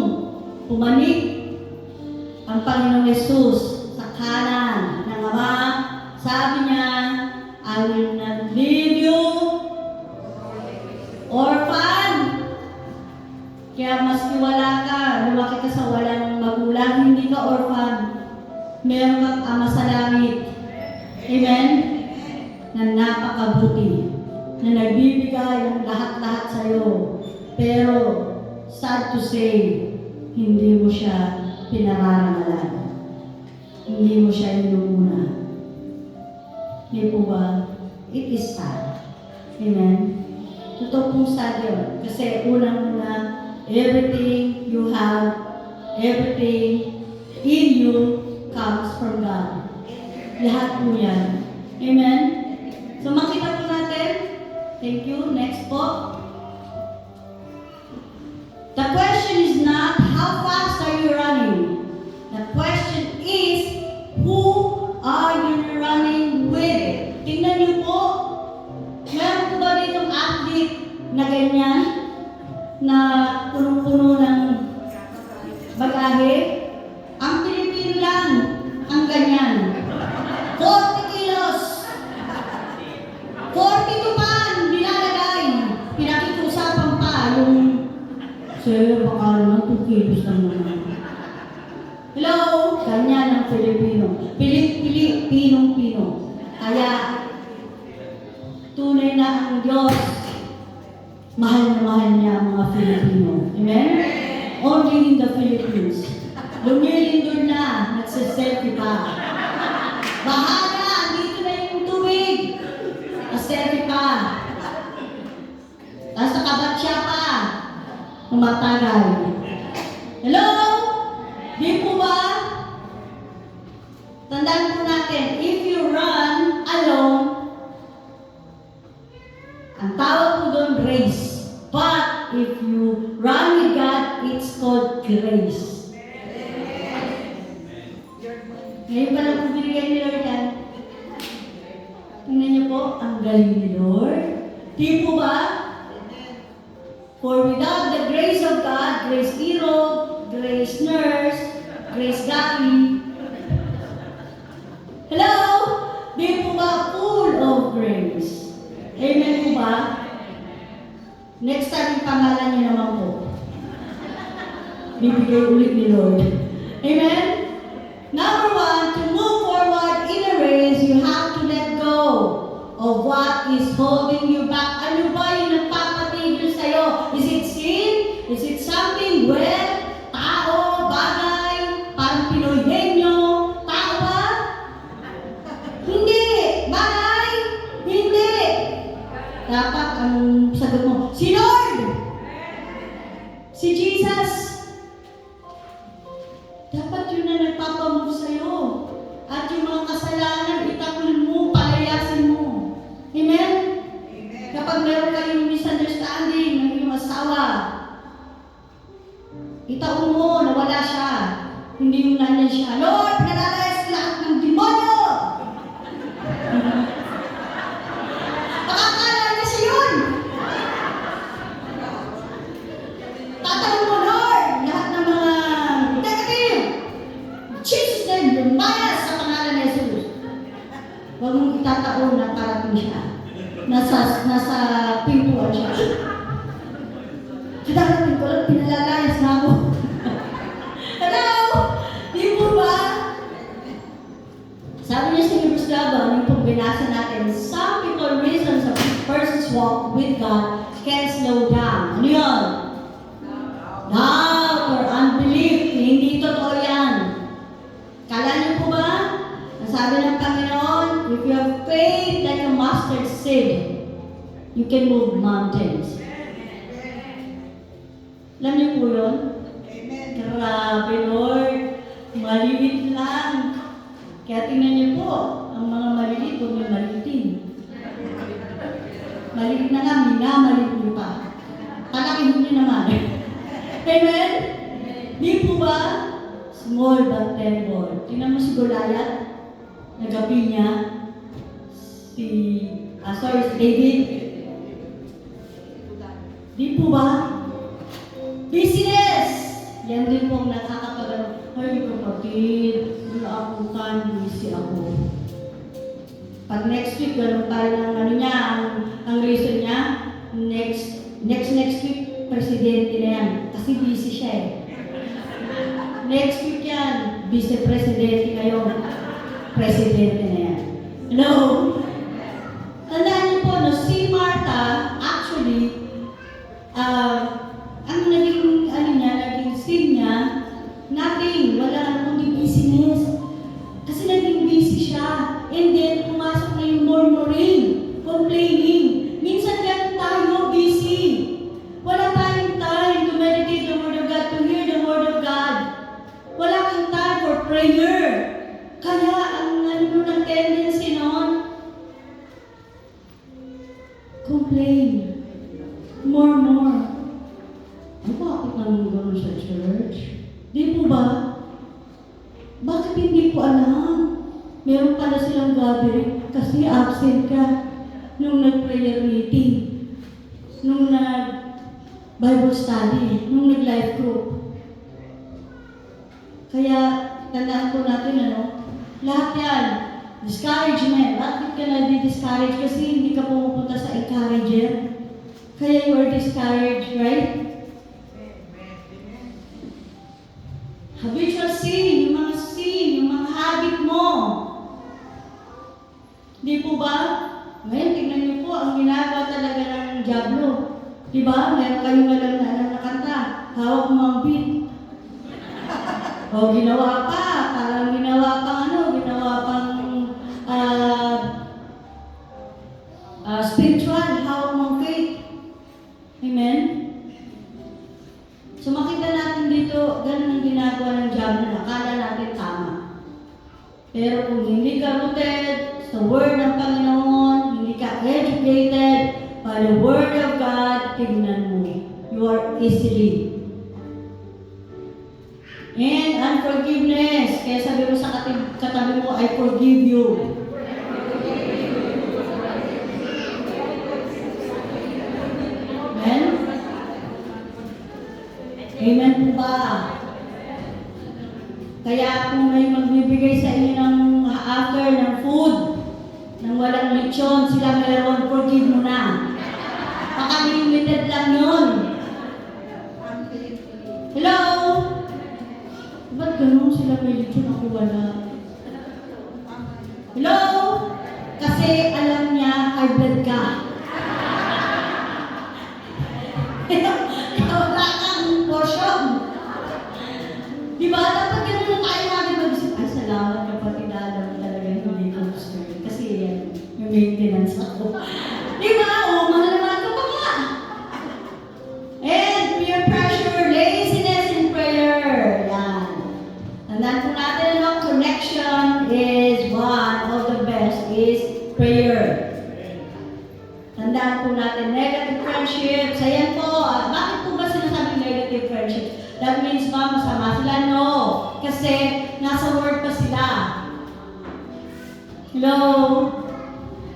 pumanik ang Panginoong Yesus sa kanan ng Ama, sabi niya, I will not leave you orphan. Kaya maski wala ka, lumaki ka sa walang magulang, hindi ka orphan. Meron kang Ama sa langit. Amen? Na napakabuti. Na nagbibigay ng lahat-lahat sa iyo. Pero, sad to say, hindi mo siya pinararangalan. Hindi mo siya inumuna. Hindi po ba? It is sad. Amen? Totoo pong sad yun. Kasi unang-una, everything you have, everything in you comes from God. Lahat po yan. Amen? So makita po natin. Thank you. Next po. The question is not how fast are you running. The question is who are you running with? Tingnan niyo po. Meron po ba ditong athlete na ganyan? Na punong-puno ng bagahe? Ang Pilipino lang ang ganyan. 40 kilos. 42 pa nilalagay. Pinakikusapan pa yung sir, baka naman 2 kilos lang naman. Hello? Ganyan ang Pilipino. Pilipinong-pino. Kaya, tunay na ang Diyos. Mahal na mahal niya ang mga Pilipino. Amen? Only in the Philippines. Lumilindol na, nagsiselfie pa. Bahala, andito na yung tubig. Nagsiselfie pa. Tapos nakabat siya pa. Umatagal. Hello? Di po ba? Tandaan po natin, if you run alone, ang tawag po doon, race. But if you run with God, it's called grace. Ngayon pa lang po binigay ni Lord yan. Tingnan niyo po, ang galing ni Lord. Di po ba? For without the grace of God, Grace Iro, Grace Nurse, Grace Gabi, hello? Di po ba full of grace? Amen po ba? Next time, yung pangalan niyo naman po. Bibigay ulit ni Lord. Amen? Number 1, to move forward in a race, you have to let go of what is holding you back. Ano ba yung nagpapatigil sa'yo? Is it sin? Is it something tao, bagay, parang Pinoy henyo? Tao ba? Hindi! Bagay? Hindi! Dapat ang sagot mo, si Lord! Si Jesus! Dapat yun na nagpapamove sa'yo. At yung mga kasalanan, itakul mo, palayasin mo. Amen? Kapag meron kayong misunderstanding ng iyong asawa, itaon mo na wala siya. Hindi yung nanyan siya. Lord, pinalayas lahat ng demonyo! Makakala na siya yun! Tatanong mo, Lord, lahat ng mga negative, Jesus name, lumayas sa pangalan ni Jesus. Huwag mong itataon na parating siya. Nasa pintuan siya. Kadarating ko lang, pinalalayas na ako. Hello? Di po ba? Sabi niya sa Hebrews 11, yung pong binasa natin, some people reasons of a person's walk with God can slow down. Ano yun? You can move mountains. Alam niyo po yun? Grabe, Lord. Maliit lang. Kaya tingnan niyo po, ang mga maliit, huwag niyo maliitin. Maliit na nga, minamaliit niyo pa. Palakihin niyo naman. Amen? Di po ba? Small but terrible. Tingnan mo si Goliath. Nagabi niya. Si David. Di po ba? Business! Yan din po ang nakakapagano. Ay, kapatid, wala akong time, busy ako. Pag next week, ganun tayo ng ano niya, ang reason niya, next week, presidente na yan. Kasi busy siya eh. Next week yan, vice-presidente kayo. Presidente na yan. Hello? Tandaan niyo po, no, si Martha, actually, ang naging, naging sin niya, nothing, wala kundi business. Kasi naging busy siya. And then, pumasok na yung murmuring, complaining. Minsan ganun tayo, busy. Wala tayong time to meditate the Word of God, to hear the Word of God. Wala kang time for prayer. Kaya, ang ng tendency noon, complain. More. Ay, bakit naman gano'n sa church? Di po ba? Bakit hindi ko alam? Meron pala silang gathering kasi absent ka nung nag-prayer meeting, nung nag-Bible study, nung nag-life group. Kaya, tandaan po natin, lahat yan, discouragement. Bakit ka na-discourage? Kasi hindi ka pumupunta sa encourager. Kaya you are discouraged, right? Habitual sin, yung mga habit mo. Di po ba? Ngayon, tingnan niyo po, ang ginagawa talaga ng Diablo. Di ba? Meron kayong alam na kanta. Hawak mo ang beat. O, ginawa pa. Parang ginawa pang spiritual. Hawak mo ang faith. Amen? So makita natin dito, ganun ang ginagawa ng Diablo na akala natin tama. Pero kung hindi ka rooted sa Word ng Panginoon, hindi ka educated by the Word of God, tignan mo, you are easily. And unforgiveness, kaya sabi mo sa katabi mo, I forgive you. Amen? Amen po ba? Kaya kung may magbibigay sa inyo ng after ng food, nang walang lechon, sila meron, forgive mo na. Baka limited lang yun. Hello? Ba't ganun sila may lechon, ako wala? Hello? Kasi alam niya, high blood ka. Wala kang portion. Diba? Dapat ganun na tayo natin mag-isip. Ay, salamat kapatid, alam talaga hindi ko gusto yun. Kasi yan, yung maintenance ako. Diba? O, mahal naman ko pa nga. And peer pressure, laziness in prayer. Yan. Tandaan po natin, connection is one of the best is prayer. Tandaan po natin, negative friendships. Ayan po, bakit po ba sinasabing negative friendships? That means ba masama sila? No. Kasi nasa word pa sila. Hello?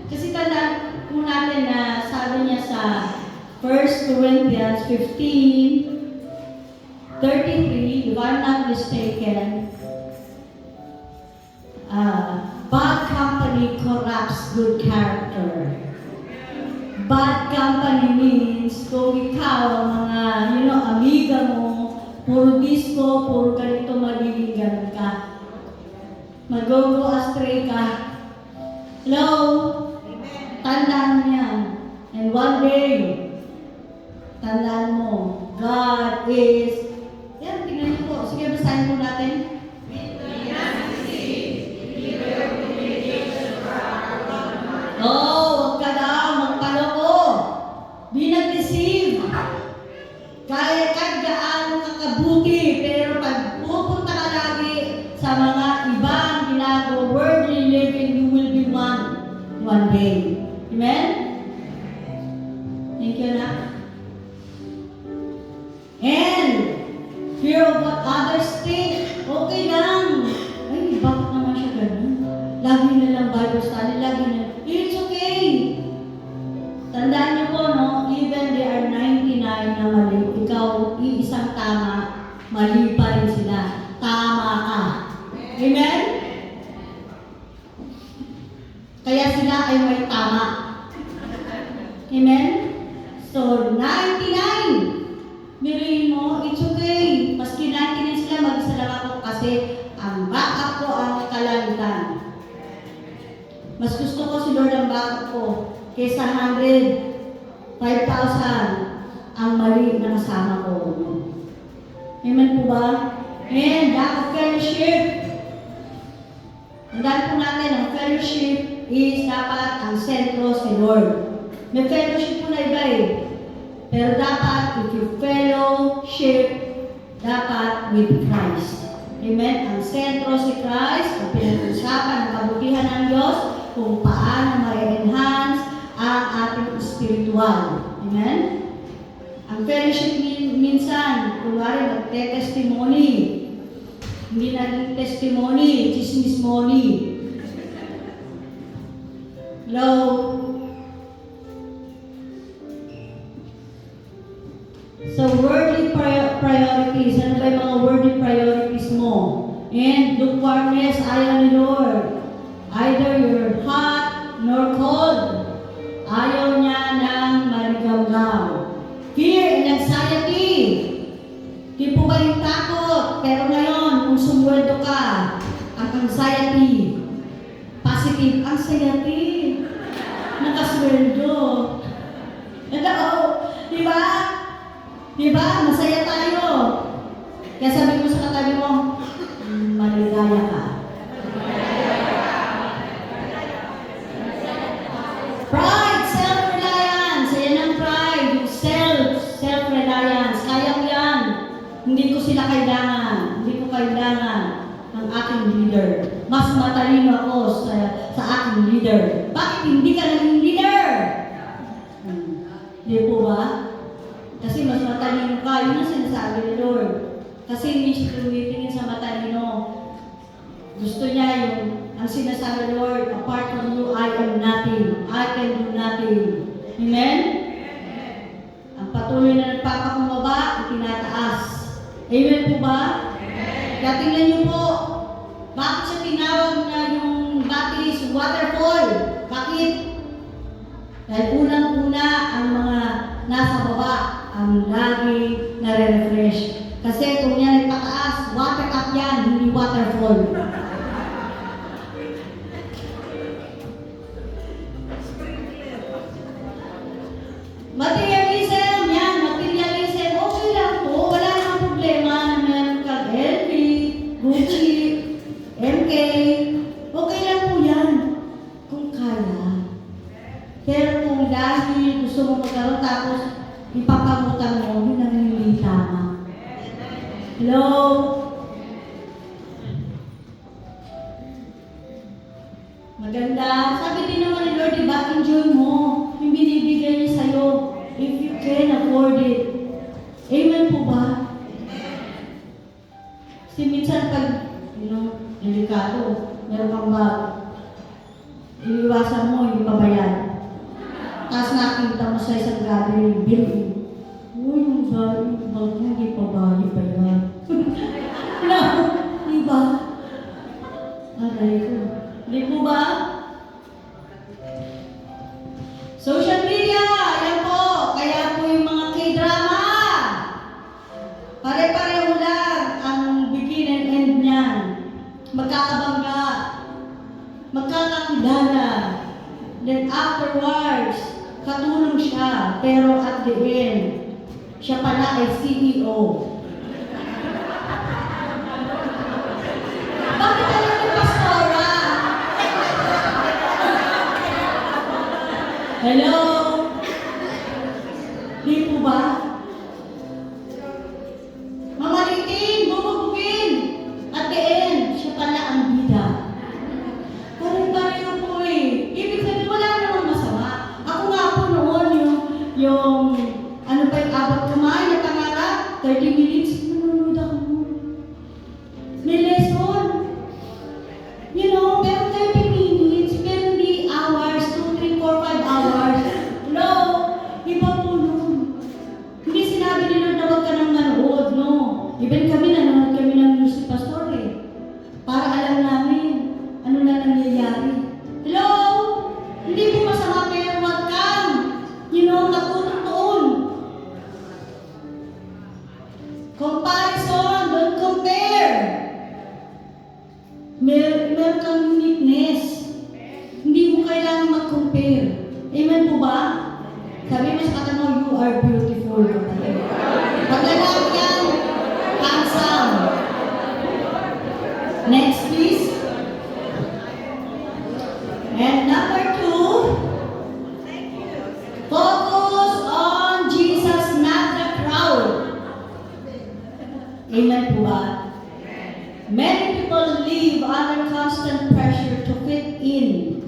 Kasi tandaan po natin na sabi niya sa 1 Corinthians 15:33, if I'm not mistaken, bad company corrupts good character. Bad company means kung ikaw, mga, amiga mo, puro disco, puro ganito, magiging ganun ka. Mag-go astray ka. Hello? Tandaan mo yan. And one day, tandaan mo, God is, yan, tingnan niyo po. Sige, basahin po natin. Oh, huwag ka daw magpaloko. of what others think. Okay lang. Ay, bakit naman siya ganun? Lagi na lang Bible study, lagi na. It's okay. Tandaan niyo po, no? Even they are 99 na mali, ikaw, iisang tama, mali pa rin sila. Tama ka. Amen? Kaya sila ay may tama. Amen? So, 99. Miriin mo, it's okay. Maski 99 sila, mag-isa lang ako kasi ang backup ko ang kalangitan. Mas gusto ko si Lord ang backup ko kaysa 100, 5,000 ang mali na kasama ko. Amen po ba? And lack of fellowship. Tandaan po natin, ang fellowship is dapat ang sentro si Lord. May fellowship po na iba eh. Pero dapat, if you fellowship, dapat with Christ. Amen? Ang sentro si Christ, ang pinag-usapan ng kabutihan ng Diyos, kung paano ma-enhance ang ating spiritual. Amen? Ang fellowship minsan, kunwari magte-testimony. Hindi naging testimony, chismismony. Hello? So, worldly priorities. Ano ba yung mga worldly priorities mo? And lukewarmness, ayaw ni Lord. Either you're hot nor cold. Ayaw niya ng maligaw-gaw. Fear and anxiety. Di po ba yung takot? Pero ngayon, kung sumweldo ka, ang anxiety, positive anxiety, nakasweldo. Di ba? Diba? Masaya tayo. Kaya sabi mo sa katabi mo, maligaya ka. Pride, self-reliance. Ayan ang pride. Yung self-reliance. Kaya ko yan. Hindi ko sila kailangan. Hindi ko kailangan ng aking leader. Mas matalino ako sa aking leader. Bakit hindi ka naging leader? Hindi po ba? Kasi mas matalino ka, yun ang sinasabi ni Lord. Kasi hindi siya tumitingin sa matalino. Gusto niya yung, ang sinasabi ni Lord, apart from you, I am nothing. I can do nothing. Amen? Ang patuloy na nagpapakumbaba, itinataas. Amen po ba? Kaya tingnan niyo po, bakit siya tinawag na yung batis waterfall? Bakit? Dahil unang-una ang mga nasa baba ang lagi nare-refresh. Kasi kung yan nagpataas, water cup yan, hindi waterfall. Materialism, yan, materialism, okay lang po, wala namang problema na meron kang LV, Gucci, MK, okay lang po yan, kung kaya. Pero kung dahil gusto mo magkaroon tapos ipapangutang mo, yun ang hindi tama. Hello? Maganda. Sabi din naman ni Lord, diba, enjoy mo yung binibigay niya sa'yo if you can afford it. Amen po ba? Kasi minsan pag, delikado, meron kang bag, iniwasan mo, hindi pa bayan. Tapos nakita mo sa isang gathering, building. Uy, yung bag mo, hindi pa bayan pa yan. No, di ba? Aray ko. Di po ba? Social media, yan po. Kaya po yung mga K-drama. Pare-pareho lang ang begin and end niyan. Magkakabangga. Magkakakilala. Then afterwards, katulong siya. Pero at the end, siya pala ay CEO. Bakit alam ni Pastora? Hello? Di po ba? Mamalitin, bubugin. At the end, siya pala ang bida. Pare-pareho po eh. Ibig sabihin, wala namang masama. Ako nga po noon, yung ano pa yung abot kamay na pangarap, 30 minutes, nanonood ako noon. Comparison, don't compare. Meron kang uniqueness. Hindi mo kailangan mag-compare. Amen po ba? Sabi mo sa kata mo, you are beautiful. Pag lalaki yan, handsome. Next, please. And number 2, focus on Jesus, not the crowd. Amen po ba? Many people live under constant pressure to fit in.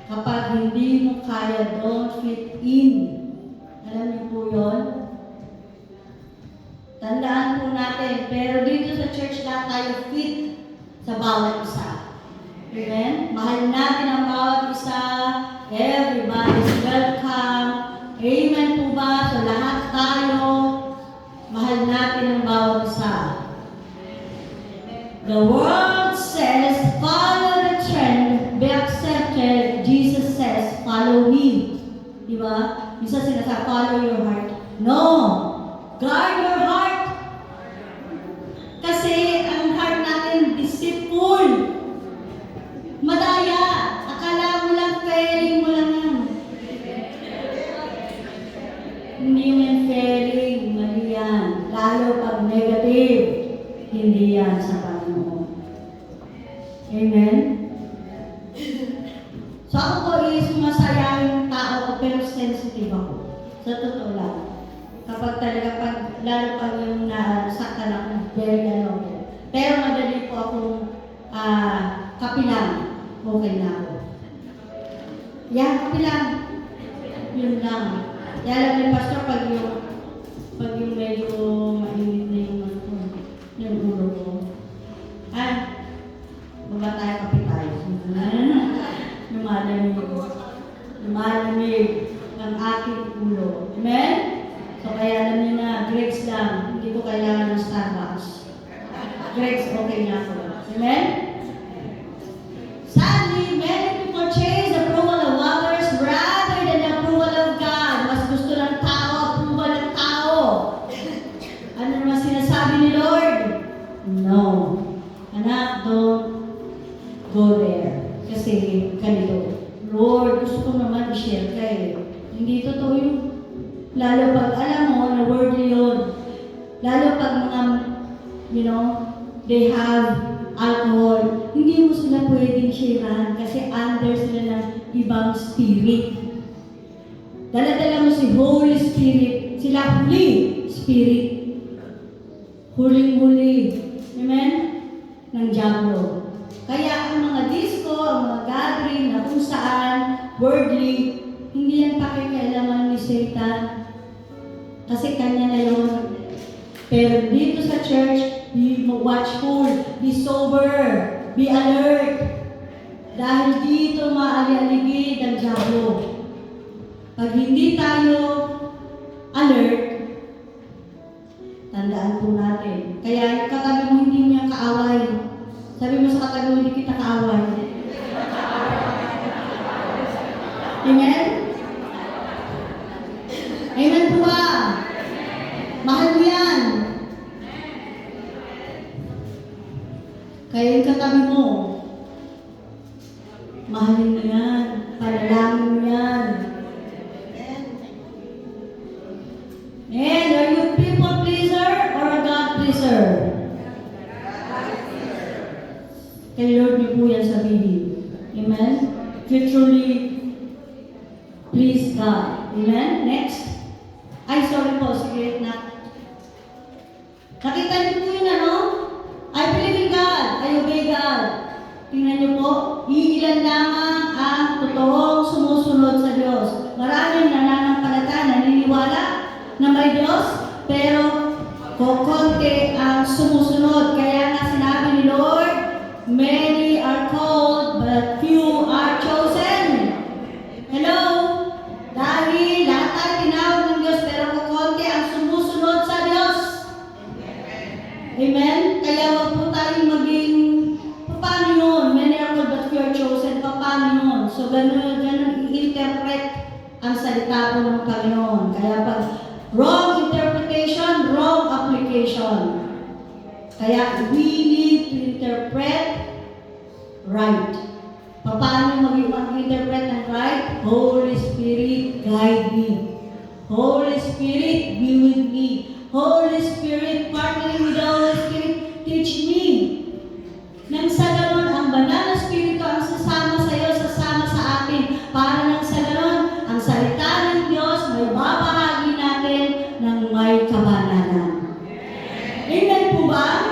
Kapag hindi mo kaya, don't fit in. Alam niyo po yun? Tandaan po natin, pero dito sa church na tayo fit sa bawat isa. Amen? Mahal natin ang bawat isa. Everybody's welcome. Amen po ba? So lahat tayo, mahal natin ang bawat isa. The world says, follow the trend, be accepted. Jesus says, follow me. Diba? Isa sinasabi, follow your heart. No! Guard your heart. Kasi ang heart natin, deceitful. Madaya. Akala mo lang, failing mo lang yan. Hindi yan failing, mali yan. Lalo pag negative, hindi yan sa Panginoon. Amen? So ako po is masayang tao pero sensitive ako. Sa totoo lang. Kapag talaga, lalo pag yung nasaktan ako, very ano. Pero madali po akong kapilang. Okay na ako. Yan, kapilang. Yun lang. Kaya alam ni Pastor, pag yung medyo mainit na yung ulo ko. Baba tayo, kape tayo. Lumalamig ng aking ulo. Amen? So kaya alam niyo na, Greg's lang. Hindi ko kailangan ng Starbucks. Greg's okay na ako. Amen? Sadly, many people chase the approval of others rather than the approval of God. Mas gusto ng tao, approval ng tao. Ano naman sinasabi ni Lord? No. Anak, don't go there. Kasi ganito. Lord, gusto ko naman i-share ka eh. Hindi totoo yun. Lalo pag alam mo na worldly yun. Lalo pag mga, they have alcohol. Hindi mo sila pwedeng sharean kasi under sila ng ibang spirit. Dala-dala mo si Holy Spirit. Sila huli spirit. Huling-huli. Amen? Ng Diablo. Kaya ang mga disco, ang mga gathering na kung saan, worldly, hindi yan pakikialaman ni Satan. Kasi kanya na yun. Pero dito sa church, be watchful, be sober, be alert. Dahil dito maali-aligid ang Diablo. Pag hindi tayo alert, tandaan po natin. Kaya yung katabi mo hindi niya kaaway. Sabi mo sa katabi mo hindi kita kaaway. Amen? Amen po ba? Mahal mo yan. Kaya yung katabi mo, mahalin mo yan. Panalangin mo yan. And are you people pleaser or a God pleaser? Kay Lord niyo po yan sabihin. Amen? If you truly please God. Amen? Next. Ay, sorry po. Sige, na. Nakita niyo po yun, ano? I believe in God. I obey God. Tingnan niyo po. Iilan lamang ang totoong sumusunod sa Diyos. Maraming nananampalataya, naniniwala na may Diyos, pero konti ang sumusunod. Kaya nga sinabi ni Lord, many are called, but few are chosen. Hello? Dahil lahat tayo tinawag ng Diyos, pero konti ang sumusunod sa Diyos. Amen? Kaya wag po tayong maging, paano yun? Many are called, but few are chosen. Paano yun? So, ganun i-interpret ang salita po ng Panginoon. Kaya pag wrong interpretation, wrong application. communication. Kaya we need to interpret right. Paano mag-interpret ng right? Holy Spirit, guide me. Holy Spirit, be with me. Holy Spirit, partnering with the Holy Spirit, teach me. Nang sa ganon, ang banal na Espiritu ang sasama sa iyo, sasama sa atin. Para nang sa ganon, ang salita ng Diyos may babahagi natin ng may kabanalan. Amen po ba?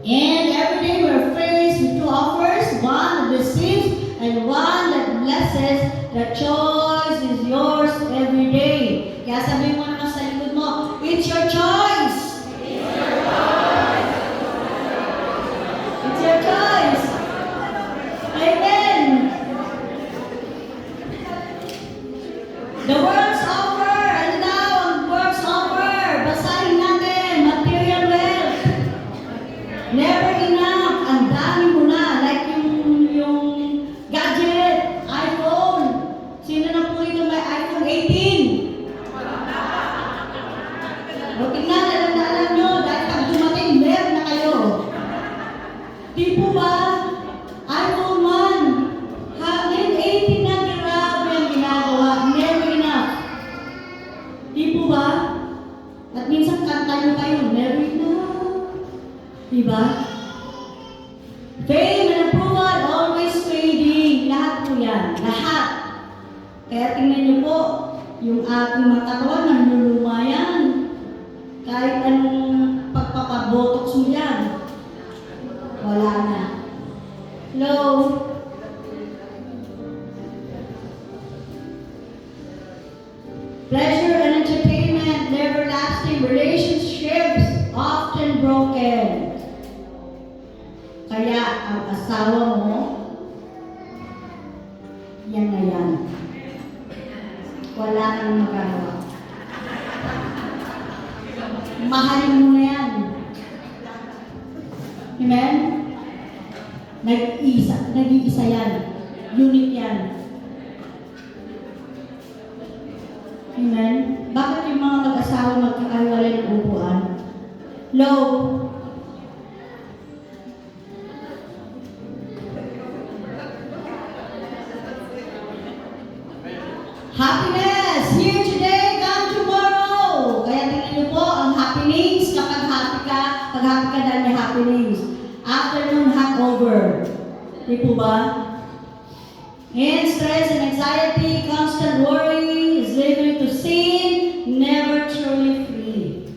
And every day we're faced with two offers, one that deceives and one that blesses. The choice is yours every day. Kaya sabihin mo naman sa likod mo, it's your choice. It's your choice. Amen. The world's offer. Ano daw ang world's offer? Basahin natin. Material wealth. Never enough. Ang dami mo na. Like yung gadget, iPhone. Sino na po ito may iPhone 18? O tingnan, alam nyo, dahil pag dumating, meron na kayo. Di po ba? iPhone 1. Hanggang 18 na, grabe ang ginagawa. Never enough. Di po ba? At minsan kanta nyo kayo, never enough. Di ba? Fame and approval, always fading. Lahat po yan. Lahat. Kaya tingnan niyo po, yung ating mga katawan, nanluluma yan. Kahit anong pagpapabotox mo yan, wala na. Hello? Pleasure and entertainment, never lasting. Relationships, often broken. Kaya ang asawa mo, yan na yan. Wala kang magagawa. Mahalin mo na yan. Amen? Nag-iisa yan. Unit yan. Amen? Bakit yung mga mag-asawa magkakahiwalay ng upuan? Low. Happiness! Here today, gone tomorrow! Kaya tingnan niyo po, ang happenings, kapag happy ka dahil may happenings. Afternoon hangover. Di po ba? And stress and anxiety, constant worry, slavery to sin, never truly free.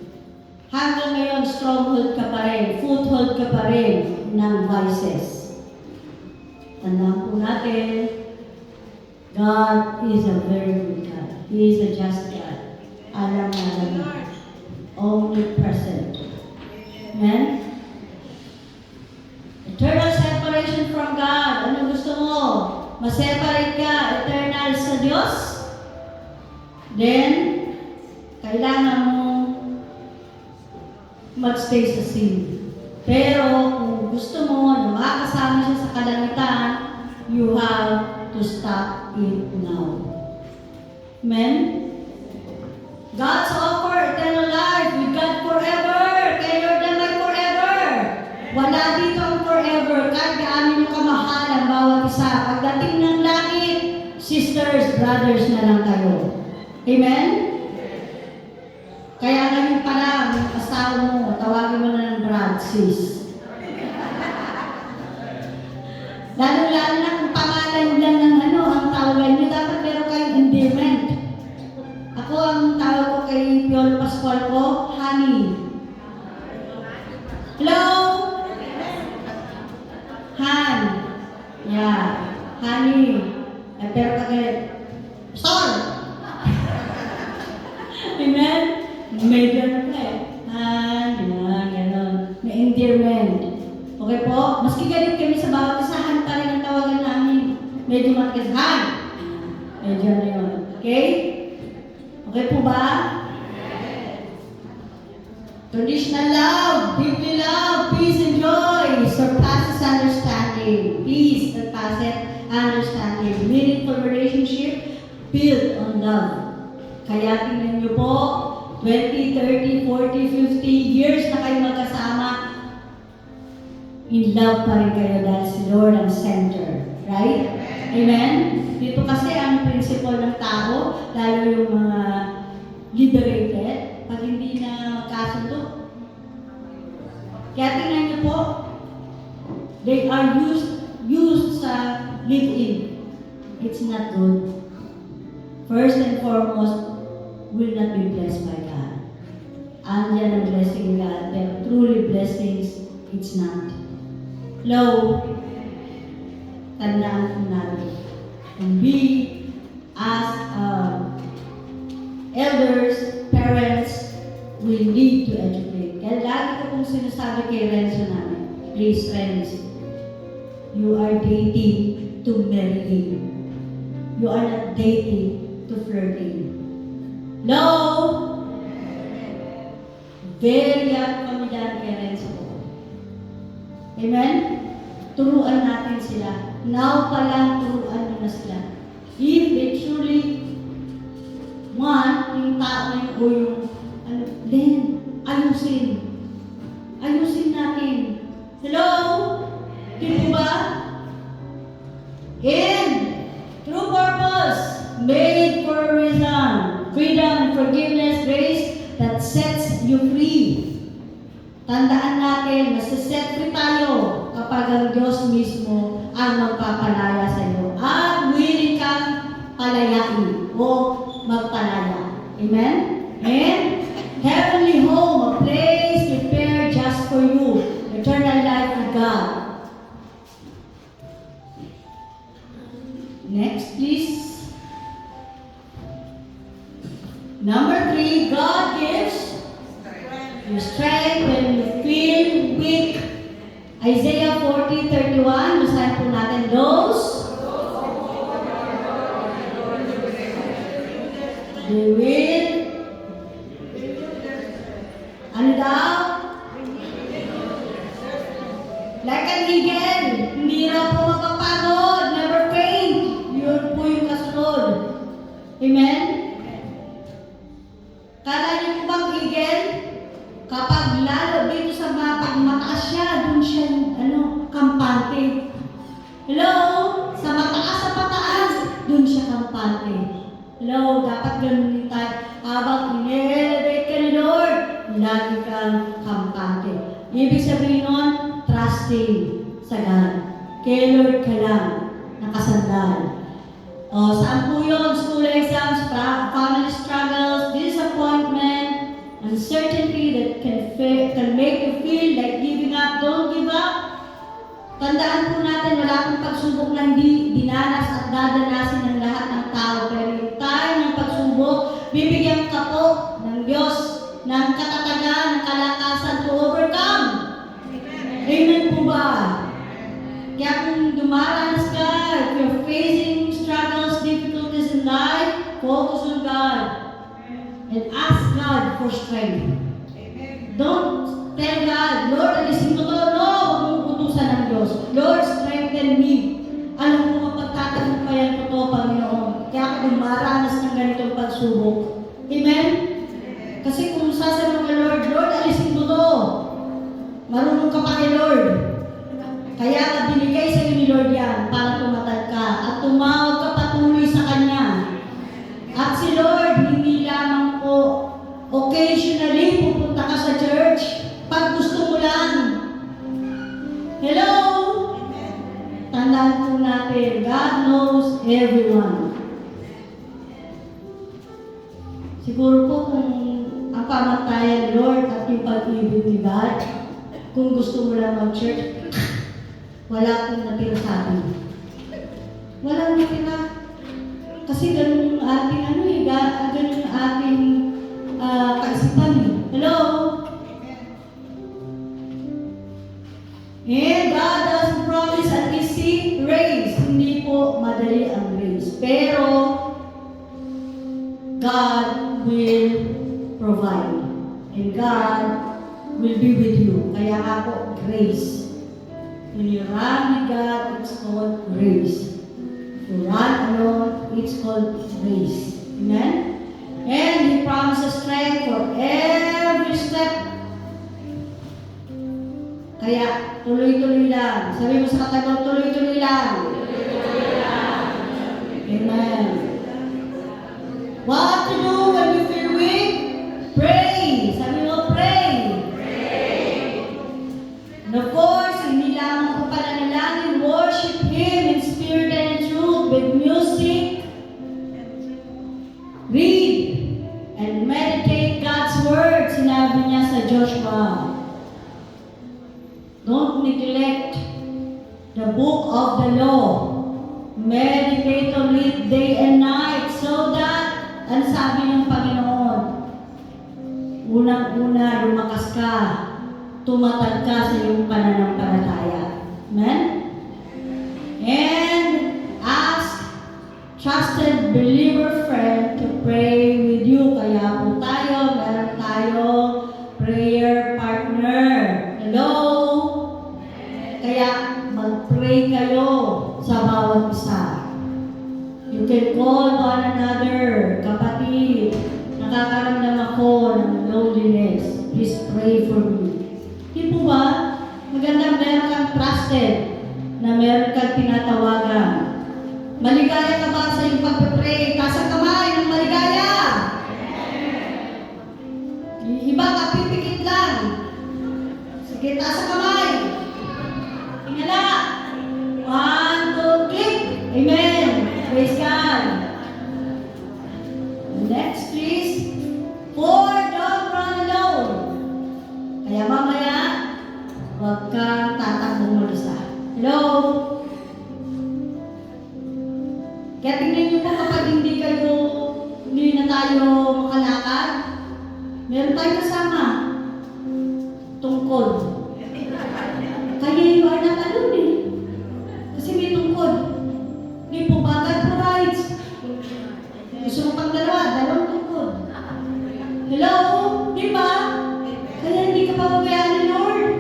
Hanggang ngayon, stronghold ka pa rin, foothold ka pa rin ng vices. Tandaan po natin, God is a very good God. He is a just God. Alam na naman. Omnipresent. Amen? Eternal separation from God. Ano gusto mo? Ma-separate ka eternal sa Diyos? Then, kailangan mo magstay sa sin. Pero, kung gusto mo na makakasama siya sa kalangitan, you have to stop it now. Amen? God's offer eternal life with God forever. Kay Lord na may forever. Wala dito ang forever. Kahit gaano yung kamahal ang bawat isa. Pagdating ng langit, sisters, brothers na lang kayo. Amen? Kaya ngayon pa lang, yung asawa mo, tawagin mo na ng brad, sis. Lalo-lalo na kung pangalan lang ng ang tawagan nyo, dapat meron kayong endearment. Ako, ang tawag ko kay Piolo Pascual ko, honey. Hello? Han. Yeah. Honey. Pero pag Star! Amen? Medyo na ka Han. Yan, gano'n. May endearment. Okay po? Maski ganit kami sa bawat isahan pa rin ang tawagan namin. Medyo matikis. Han! Medyo na yun. Okay? Okay po ba? Traditional love, deeply love, peace and joy, surpasses understanding. Peace surpasses understanding. Meaningful relationship built on love. Kaya tingnan niyo po, 20, 30, 40, 50 years na kayo magkasama, in love pa rin kayo dahil si Lord ang center. Right? Amen? Dito kasi ang principle ng tao, lalo yung mga liberated, pag hindi na magkasundo. Kaya tingnan niyo po, they are used sa live-in. It's not good. First and foremost, will not be blessed by God. Andyan ang blessing God, but truly blessings, it's not. Hello? Tandaan po natin. And we, as elders, parents, we need to educate. Kaya lagi ko pong sinasabi kay Renzo namin, please, Renzo, you are dating to marrying. You are not dating to flirting. No! Very young kami dyan kay Renzo. Amen? Turuan natin sila. Now pa lang, turuan nyo na sila. If they truly want yung tao na yun, o yung, then, ayusin. Ayusin natin. Hello? Di ba? And, true purpose, made for a reason. Freedom and forgiveness, grace that sets you free. Tandaan natin, nasa-set free tayo kapag ang Diyos mismo ang magpapalaya sa iyo. At willing kang palayain o magpalaya. Amen? And heavenly home, a place prepared just for you. Eternal life with God. Next, please. Number 3, God gives you strength when you feel weak. Isaiah 40:31, basahin po natin. Those they will, ano daw? Like an eagle, hindi raw po mapapagod, never faint. Yun po yung kasunod. Amen? Kala niyo po bang eagle? Kapag lalo dito sa pag mataas siya, dun siya, kampante. Hello? Sa pataas, dun siya kampante. Hello? Dapat ganun din tayo. Habang in-elevate ka ni Lord, lagi kang kampante. Ibig sabihin nun, trusting sa God. Kay Lord ka lang, nakasandal. Saan po yun? School exams, family struggles, disappointment, uncertainty that can make you feel like giving up. Don't give up. Tandaan po natin, wala akong pagsubok na hindi dinanas at dadanasin ng lahat ng tao. Pero yung tayo ng pagsubok, bibigyan ka po ng Diyos ng katatagan, ng kalakasan to overcome. Amen po ba? Kaya kung dumaranas ka, if you're facing struggles, difficulties in life, focus on God. And ask God for strength. Don't tell God, Lord, alisin ko to. No, huwag mong utusan ng Diyos. Lord, strengthen me. Alam mo, mapagtatagumpayan ko to, Panginoon. Kaya ako dumaranas ng ganitong pagsubok. Amen? Kasi kung sasabihin ka, Lord, alisin ko to. Marunong ka pa kay Lord. Kaya ka binigay sa iyo ni Lord yan para tumatag ka at tumawag ka patuloy sa Kanya. At si Lord, hindi lamang po occasionally pupunta ka sa church pag gusto mo lang. Hello? Tandaan po natin, God knows everyone. Siguro po kung ang kamatayan, Lord, at yung pag-ibig ni God, kung gusto mo lang mag-church, wala akong natira sa atin. Walang natira. Kasi ganun yung ating ganun yung ating kaisipan. Hello? And God doesn't promise an easy race. Hindi po madali ang race. Pero God will provide. And God will be with you. Kaya ako, grace. When you run with God, it's called grace. To run alone, it's called grace. Amen? And He promises strength for every step. Kaya, tuloy-tuloy lang. Sabi mo sa katabi, tuloy-tuloy lang. Amen. What to do when you feel weak? Pray. Sabi mo, pray. And of course, hindi lamang po pananalangin, worship Him in spirit and in truth with music. Read and meditate God's Word. Sinabi niya sa Joshua. Don't neglect the book of the law. Meditate on it day and night so that, ang sabi ng Panginoon, unang-una, lumakas ka, tumatag ka sa iyong pananampalataya. Amen? And ask trusted believer friend to pray with you. Kaya po tayo, meron tayo prayer partner. Hello? Kaya mag-pray kayo sa bawat isa. You can call one another. Kapatid, nakakaramdam ako ng loneliness. Please pray for me. Di po ba? Maganda meron kang trusted na meron kang tinatawagan. Maligaya ka ba sa iyong pagpapray? Taas ang kamay ng maligaya. Iba kapipikit lang. Sige, taas ang kamay. Tingala. 1, 2, click. Amen. Praise God. Next, please. 4, don't run alone. Kaya mamaya, huwag kang tatakbong mag-isa. Hello? Kaya tingnan niyo po kapag hindi na tayo makalakad, meron tayong kasama. Tungkod. Kaya you are not alone eh. Kasi may tungkod. Hindi po ba God provides? Gusto mo pang dalawang tungkod. Hello? Di ba? Kaya hindi ka pababayaan ni Lord.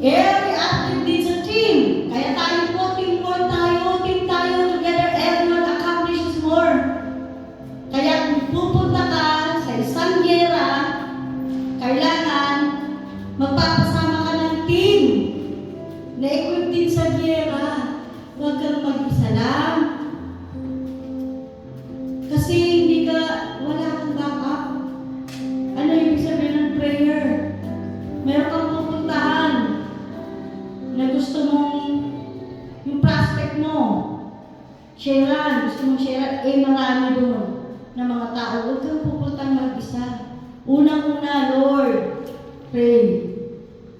Every active needs a team. Kaya tayo po, teamwork tayo, team tayo, together everyone accomplishes more. Kaya kung pupunta ka sa isang gera, kailangan magpapasama ka ng team na equip din sa gera. Huwag kang mag-isa lang. Kasi wala kang backup. Ano ibig sabihin ng prayer? Meron kang pupuntahan na gusto mong yung prospect mo, sharean, gusto mong sharean, marami doon na mga tao. Huwag kang pupuntang mag-isa. Unang-una, Lord, pray.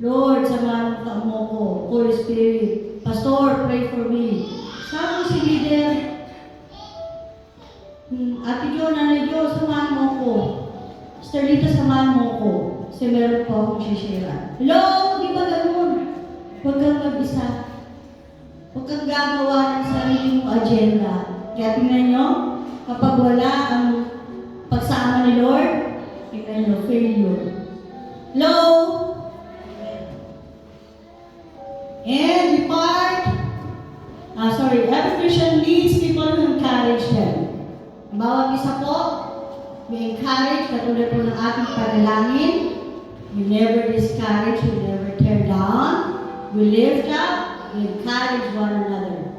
Lord, samahan mo ko. Holy Spirit. Pastor, pray for me. Sama mo si leader. Ate Jo, Nanay Jo, samahan mo ko. Sister Lita, samahan mo ko. Kasi meron po akong share. Hello, di ba ganun? Huwag kang mag-isa. Huwag kang gagawa ng sarili mong agenda. Kaya tingnan nyo, kapag wala ang pagsama ni Lord, tingnan nyo, failure. Hello? And every Christian needs people who encourage them. Ang bawat isa po, we encourage, katulad po ng ating panalangin. We never discourage, we never tear down. We lift up, we encourage one another.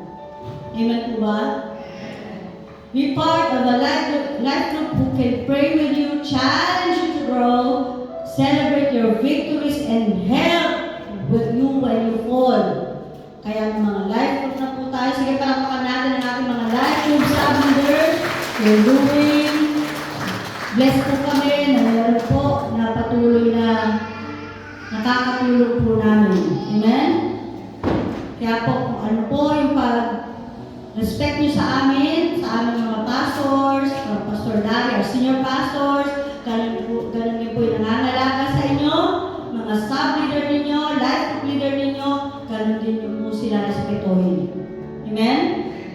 Amen po ba? Be part of a life group who can pray with you, challenge you to grow, celebrate your victories, and help with you when you fall. Kaya mga life group na po tayo. Sige, palakpakan natin ang ating mga life group sub leaders. You're doing. Blessed po kami na meron po na patuloy na nakakatulong po namin. Amen? Kaya po, kung ano po yung pag-respect nyo sa aming mga pastors, Pastor Dari, our senior pastors, ganun din po yung nangangalaga sa inyo, mga sub-leader ninyo, life group leader ninyo, ganun din po sila respetuhin. Amen?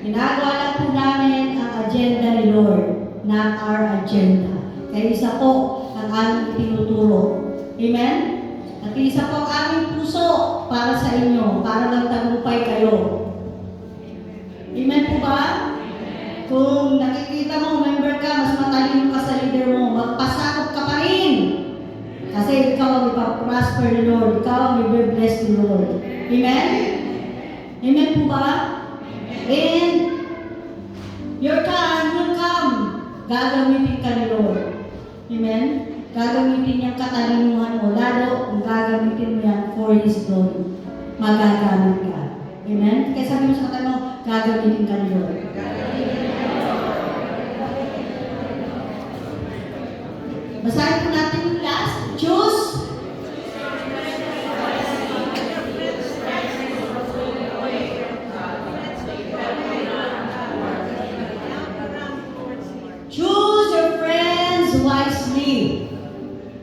Ginagawa lang po namin ang agenda ni Lord, not our agenda. Kaya isa po ang aming tinuturo. Amen? At isa po ang aming puso para sa inyo, para magtagumpay kayo. Amen po ba? Kung nakikita mo, member ka, mas matalino ka sa leader mo, magpasakop ka pa rin. Kasi ikaw ang ipaprosper ni Lord. Ikaw ang i-bless ni Lord. Amen? Amen po ba? And your time will come. Gagamitin ka ni Lord. Amen? Gagamitin niyang katalinuhan mo. Lalo kung gagamitin mo yan for His glory. Magagamit ka. Amen? Kaya sabi mo sa kata mo, gagamitin ka ni Lord. Basahin po natin yung last. Choose. Choose your friends wisely.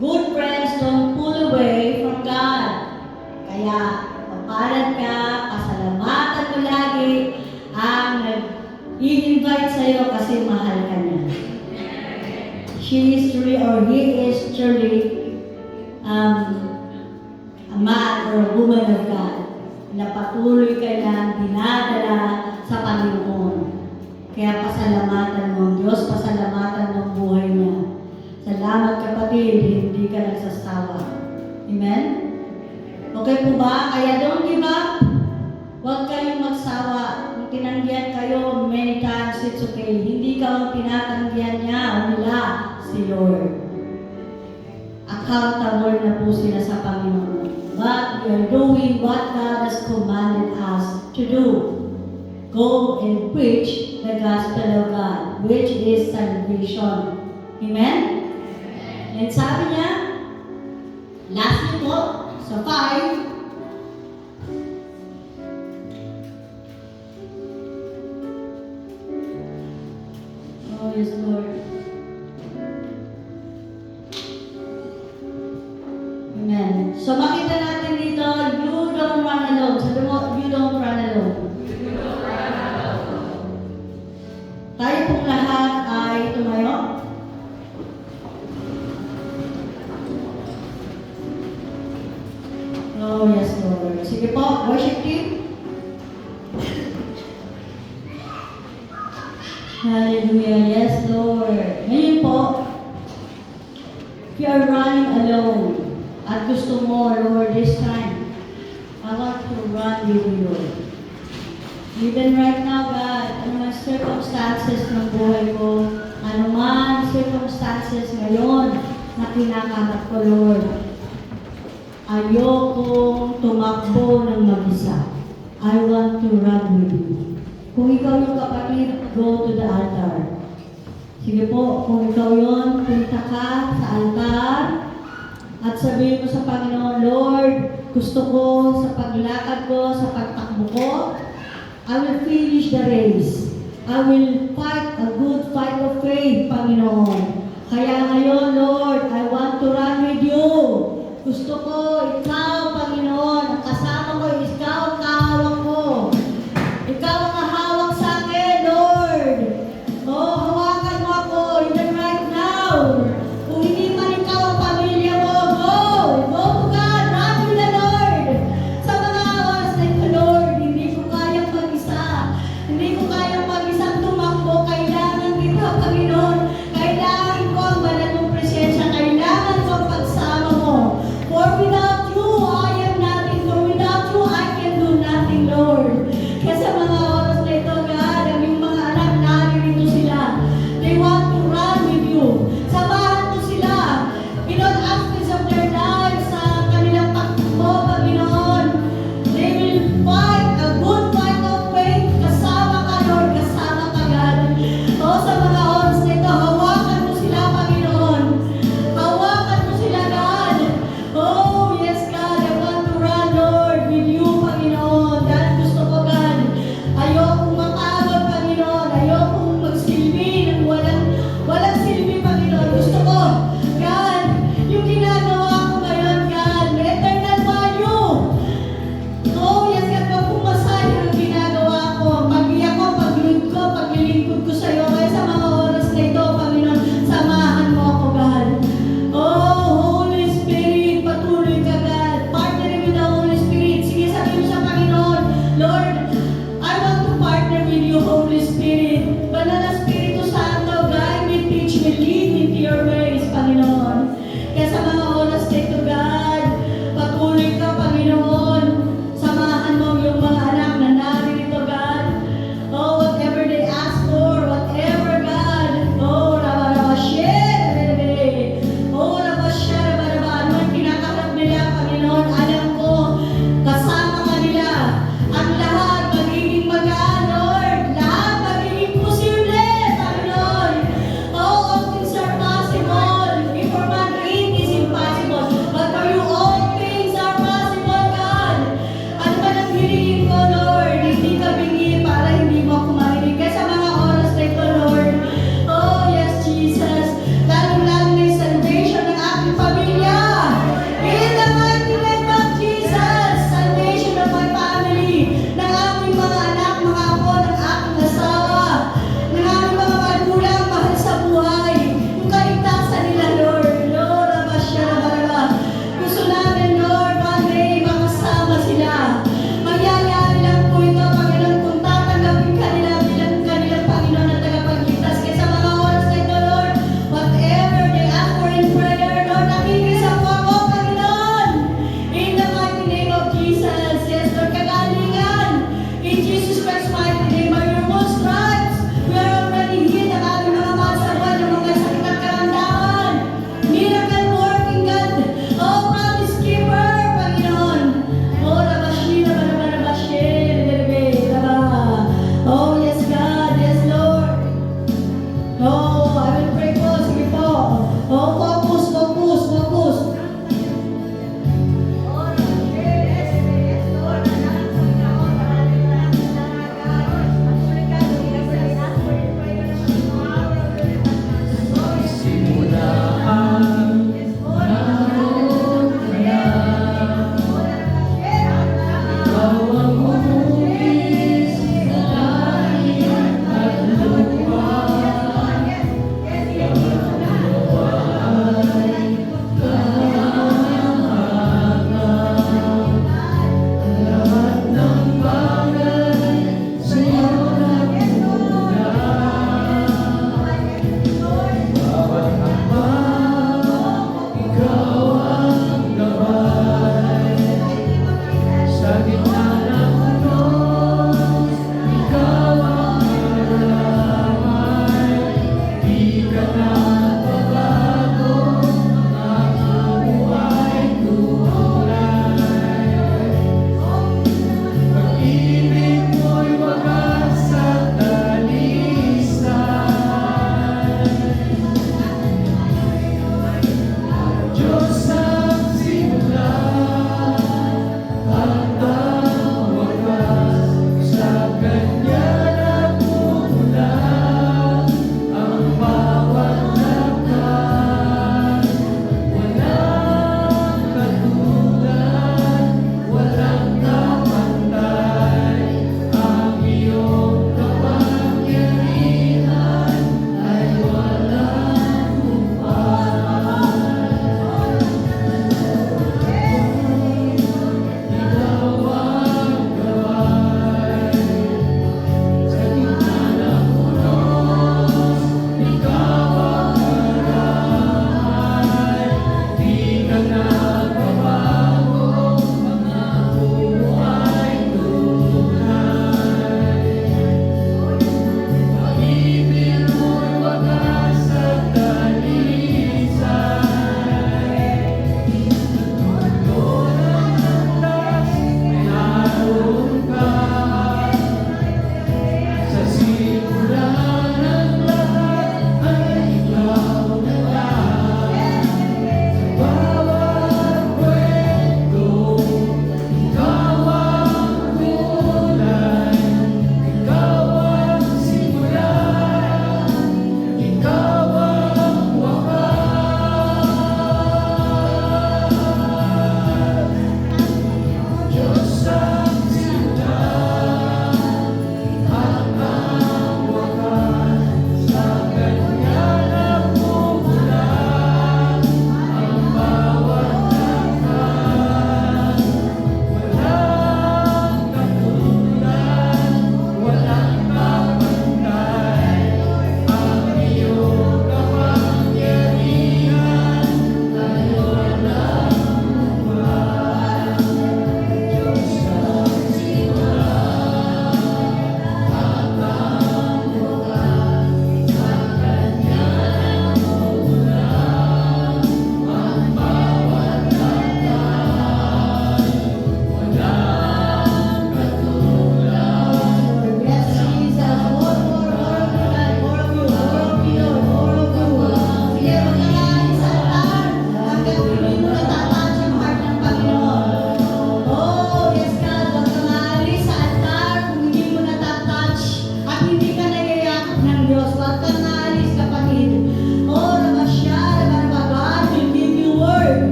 Good friends don't pull away from God. Kaya, mapalad ka, pasalamatan mo lagi ang nag-i-invite sa'yo kasi mahal ka niya. She is truly or he is truly a man or a woman of God na patuloy ka niyang dinadala sa Panginoon. Kaya pasalamatan mo ang Diyos, pasalamatan mo ang buhay niya. Salamat kapatid, hindi ka nagsasawa. Amen? Okay po ba? Kaya don't give up. Huwag kayong magsawa. Kung tinanggihan kayo many times, it's okay. Hindi ka ang tinatanggihan niya o nila, si Lord. Accountable na po sila sa Panginoon. But we are doing what God has commanded us to do. Go and preach the gospel of God, which is salvation. Amen? And sabi niya, lastly po, sa 5, oh yes, Lord. Amen. So makita natin dito, you don't run alone. Sabi mo, you don't run alone. Tayo pong lahat ay tumayo. Oh yes, Lord. Sige po, worship team. Hallelujah. Yes, Lord. Ngayon po, if you are running alone, at gusto mo, Lord, this time, I want to run with you, Lord. Even right now, God, ano man circumstances ng buhay ko, ano man circumstances ngayon na kinakaharap ko, Lord, ayokong tumakbo ng mag-isa. I want to run with you. Kung ikaw yung kapatid, go to the altar. Sige po, kung ikaw yun, punta ka sa altar at sabihin mo sa Panginoon, Lord, gusto ko sa paglakad ko, sa pagtakbo ko, I will finish the race. I will fight a good fight of faith, Panginoon. Kaya ngayon, Lord, I want to run with you. Gusto ko, ikaw, Panginoon, ang kasama ko, ikaw ang kahawak ko. Ikaw ang hawak sa akin, Lord. Oh, hawakan mo ako, even right now. Kung hindi man ikaw ang pamilya mo, go! Go to God, run with the Lord. Sa mga oras na ito, Lord, hindi ko kayang mag-isa. Hindi ko kayang mag-isang tumakbo. Kailangan kita, Panginoon. Kailangan ko ang banal mong presensya. Kailangan ko ang pagsama mo. For without you,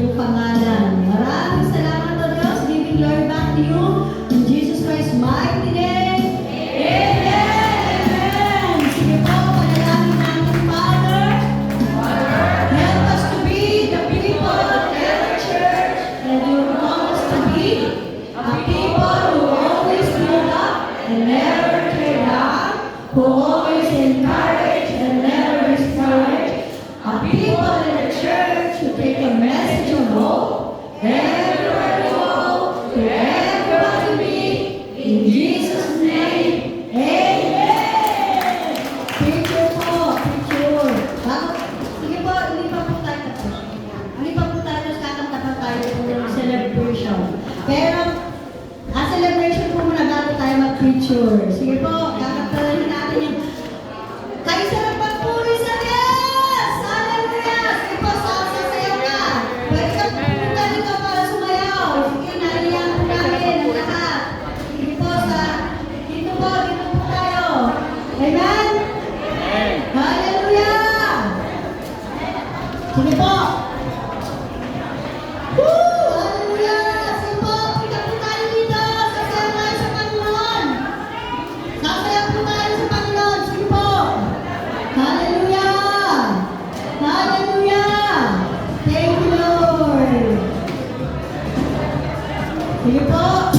iyong pangalan. Maraming salamat o Diyos. Giving glory back to you. In Jesus Christ's mighty name. Amen! Amen! Sige po, panalangin natin, Father. Help us to be the people of every church that you want us to be. A people who always build up and never tear down. Who always encourage and never discourage. A people in the church who take a message of hope everywhere we go, to everyone we meet. In Jesus' name, Amen! Picture po, picture. Sige po, hindi pa po tayo tapos. Hindi pa po tayo tapos, kakanta pa tayo ng celebration. Pero, ang celebration po muna bago tayo mag-picture. Sige po, kakanta natin yung kaisa ng pagpuri sa Diyos! Hallelujah! Sige po, sasayaw ka. Pwede ka pumunta dito para sumayaw. Sige, naliyan po namin ang lahat. Sige po, dito po tayo. Amen? Hallelujah! Sige po. Woo! Hallelujah! Sige po, punta po tayo dito. Sasayaw tayo sa Panginoon. Sasayaw po tayo sa Panginoon. Sige po. Hallelujah! Hallelujah! Thank you, Lord. Sige po.